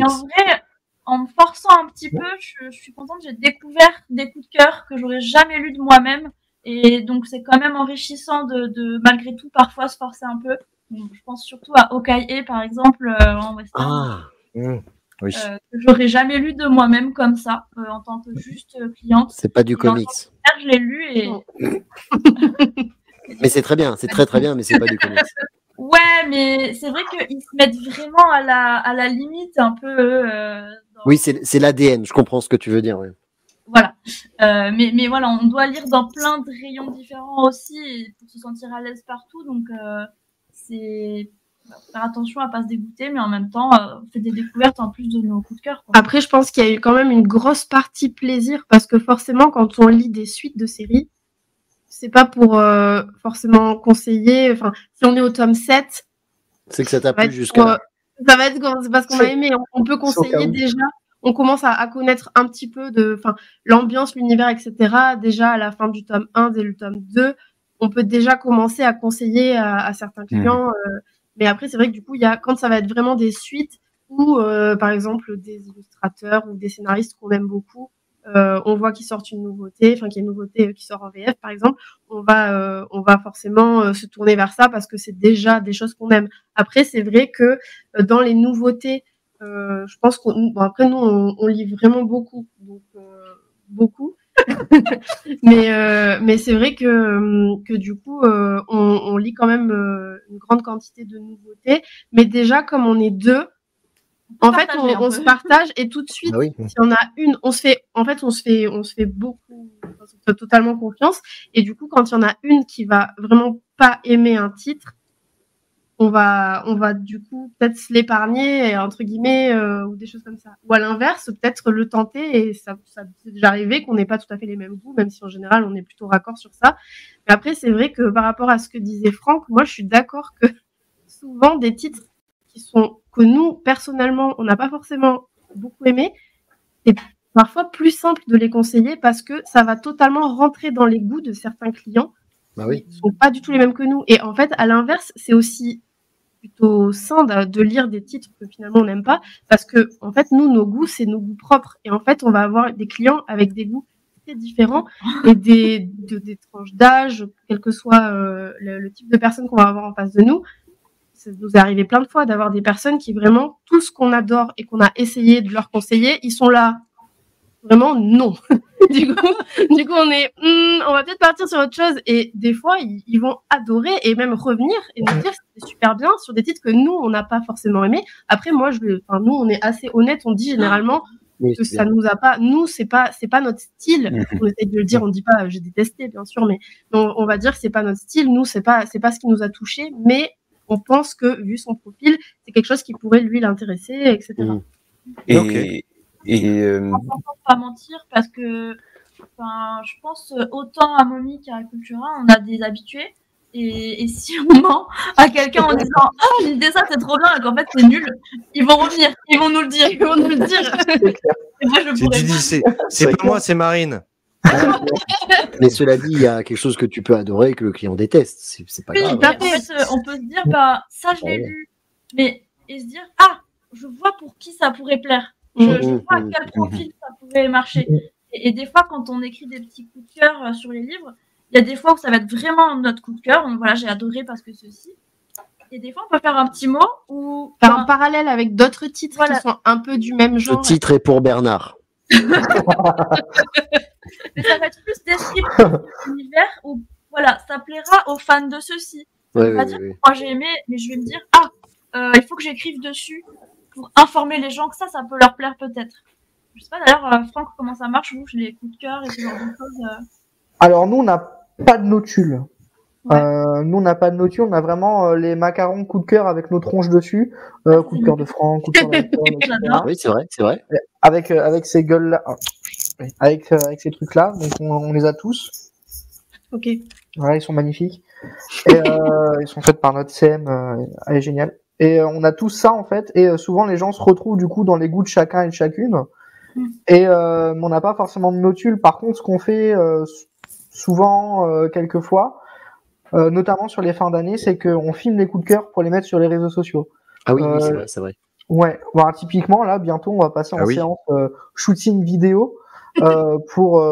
en vrai, en me forçant un petit peu, je suis contente, j'ai découvert des coups de cœur que j'aurais jamais lus de moi-même. Et donc, c'est quand même enrichissant de malgré tout, parfois, se forcer un peu. Donc, je pense surtout à Hawkeye, par exemple, en western. Oui. Que j'aurais jamais lu de moi-même comme ça, en tant que juste cliente. C'est pas du comics. Je l'ai lu et... Mais c'est très bien, c'est très très bien, mais c'est pas du comics. Ouais, mais c'est vrai qu'ils se mettent vraiment à la limite un peu. Oui, c'est l'ADN, je comprends ce que tu veux dire. Ouais. Voilà. Mais voilà, on doit lire dans plein de rayons différents aussi pour se sentir à l'aise partout. Donc, c'est faire attention à pas se dégoûter, mais en même temps, on fait des découvertes en plus de nos coups de cœur. Après, je pense qu'il y a eu quand même une grosse partie plaisir parce que forcément, quand on lit des suites de séries, c'est pas pour forcément conseiller. Enfin, si on est au tome 7, c'est que ça t'a plu jusqu'à là. Ça va être c'est parce qu'on a aimé. On peut conseiller déjà. On commence à connaître un petit peu l'ambiance, l'univers, etc. Déjà à la fin du tome 1 dès le tome 2, on peut déjà commencer à conseiller à certains clients. Mais après, c'est vrai que du coup, quand ça va être vraiment des suites ou par exemple des illustrateurs ou des scénaristes qu'on aime beaucoup, on voit qu'ils sortent une nouveauté, qu'il y a une nouveauté qui sort en VF par exemple, on va forcément se tourner vers ça parce que c'est déjà des choses qu'on aime. Après, c'est vrai que dans les nouveautés, je pense après nous on lit vraiment beaucoup, donc beaucoup. mais c'est vrai que du coup on lit quand même une grande quantité de nouveautés, mais déjà comme on est deux, en fait on se partage et tout de suite si on a une, on se fait beaucoup, on se fait totalement confiance, et du coup quand il y en a une qui va vraiment pas aimer un titre, on va du coup peut-être se l'épargner entre guillemets ou des choses comme ça, ou à l'inverse peut-être le tenter, et ça c'est déjà arrivé qu'on n'ait pas tout à fait les mêmes goûts, même si en général on est plutôt raccord sur ça. Mais après c'est vrai que par rapport à ce que disait Franck, moi je suis d'accord que souvent des titres que nous personnellement on n'a pas forcément beaucoup aimé, c'est parfois plus simple de les conseiller parce que ça va totalement rentrer dans les goûts de certains clients. Qui sont pas du tout les mêmes que nous, et en fait à l'inverse c'est aussi plutôt sain de lire des titres que finalement on n'aime pas, parce que en fait nous nos goûts c'est nos goûts propres, et en fait on va avoir des clients avec des goûts très différents et des tranches d'âge, quel que soit le type de personne qu'on va avoir en face de nous. Ça nous est arrivé plein de fois d'avoir des personnes qui vraiment tout ce qu'on adore et qu'on a essayé de leur conseiller, ils sont là vraiment non. du coup, on va peut-être partir sur autre chose. Et des fois, ils vont adorer et même revenir et nous dire que c'était super bien sur des titres que nous, on n'a pas forcément aimé. Après, nous, on est assez honnête. On dit généralement que ça nous a pas. Nous, c'est pas notre style. On essaie de le dire. On dit pas j'ai détesté, bien sûr, mais on va dire que c'est pas notre style. Nous, c'est pas ce qui nous a touché, mais on pense que vu son profil, c'est quelque chose qui pourrait lui l'intéresser, etc. On peut pas mentir parce que, je pense autant à Mommy qu'à Cultura, on a des habitués. Et si on ment à quelqu'un en disant ah j'ai dit ça c'est trop bien et qu'en fait c'est nul, ils vont revenir, ils vont nous le dire. Et moi je pourrais c'est pas moi, c'est Marine. Mais cela dit, il y a quelque chose que tu peux adorer et que le client déteste. C'est pas grave. En fait, on peut se dire ça je l'ai lu, et se dire je vois pour qui ça pourrait plaire. Je vois à quel profil ça pourrait marcher. Et des fois, quand on écrit des petits coups de cœur sur les livres, il y a des fois où ça va être vraiment notre coup de cœur. Donc voilà, j'ai adoré parce que ceci. Et des fois, on peut faire un petit mot ou faire un parallèle avec d'autres titres qui sont un peu du même genre. Ce titre est pour Bernard. Mais ça va être plus descriptif l'univers où voilà, ça plaira aux fans de ceci. Ça veut pas dire que moi j'ai aimé, mais je vais me dire il faut que j'écrive dessus pour informer les gens que ça peut leur plaire peut-être. Je sais pas d'ailleurs, Franck, comment ça marche, vous, les coups de cœur et ce genre de choses Alors, nous, on n'a pas de notule. Nous, on n'a pas de notule, on a vraiment les macarons coup de cœur avec nos tronches dessus. Coup de cœur de Franck, coup de cœur de Oui, c'est vrai. Avec ces gueules-là. Avec ces trucs-là. Donc, on les a tous. Ok. Voilà, ils sont magnifiques. Et ils sont faits par notre CM. Elle est géniale. Et on a tous ça en fait, et souvent les gens se retrouvent du coup dans les goûts de chacun et de chacune. Et on n'a pas forcément de notule. Par contre, ce qu'on fait souvent, quelquefois, notamment sur les fins d'année, c'est qu'on filme les coups de cœur pour les mettre sur les réseaux sociaux. Ah oui, c'est vrai. Ouais, typiquement là, bientôt, on va passer en séance shooting vidéo pour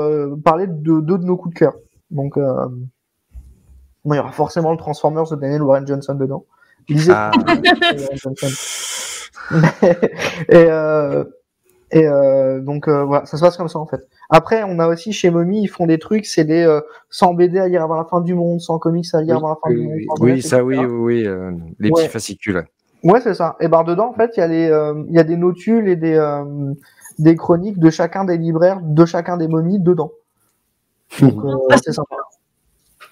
parler de deux de nos coups de cœur. Donc, il y aura forcément le Transformers de Daniel Warren Johnson dedans. Donc voilà, ça se passe comme ça en fait. Après, on a aussi chez Mommy, ils font des trucs, c'est des 100 BD à lire avant la fin du monde, 100 comics à lire avant la fin du monde. Oui, ça, oui, les petits fascicules. Ouais, c'est ça. Et dedans, en fait, il y a des notules et des chroniques de chacun des libraires, de chacun des momies dedans. Donc, c'est sympa.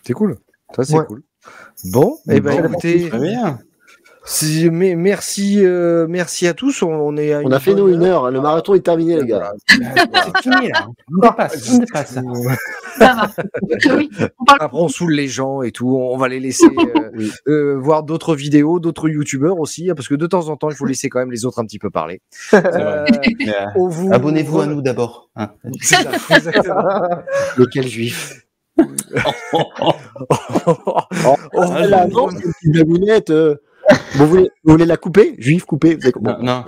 C'est cool. Ça, c'est cool. Bon, écoutez, merci à tous. On a fait nos 1 heure. Le marathon est terminé, les gars. C'est fini là. On dépasse. Ça va. Après, on saoule les gens et tout. On va les laisser voir d'autres vidéos, d'autres youtubeurs aussi, parce que de temps en temps, il faut laisser quand même les autres un petit peu parler. Abonnez-vous à nous d'abord. Hein. C'est ça, exactement. Lequel juif? La petite blagounette. Vous voulez la couper? Juif coupé? Non.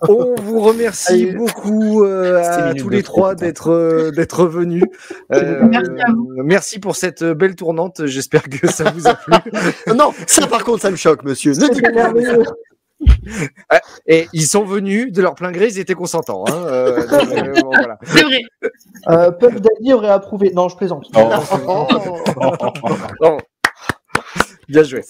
On vous remercie beaucoup à tous les trois d'être venus. Merci pour cette belle tournante. J'espère que ça vous a plu. Non, ça par contre, ça me choque, monsieur. Ne dites pas. Et ils sont venus de leur plein gré, ils étaient consentants. Voilà. C'est vrai. Puff Daddy aurait approuvé. Non, je plaisante. Non. Bien joué.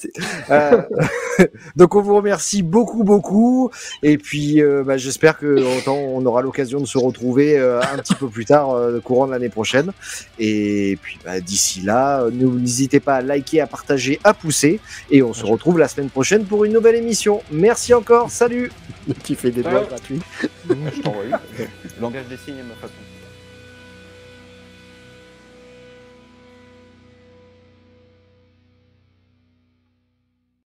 Donc on vous remercie beaucoup et puis j'espère que on aura l'occasion de se retrouver un petit peu plus tard courant de l'année prochaine, et puis d'ici là n'hésitez pas à liker, à partager, à pousser, et on se retrouve la semaine prochaine pour une nouvelle émission. Merci encore, salut. Qui fait des doigts gratuits. Je t'envoie. Langage des signes à ma façon.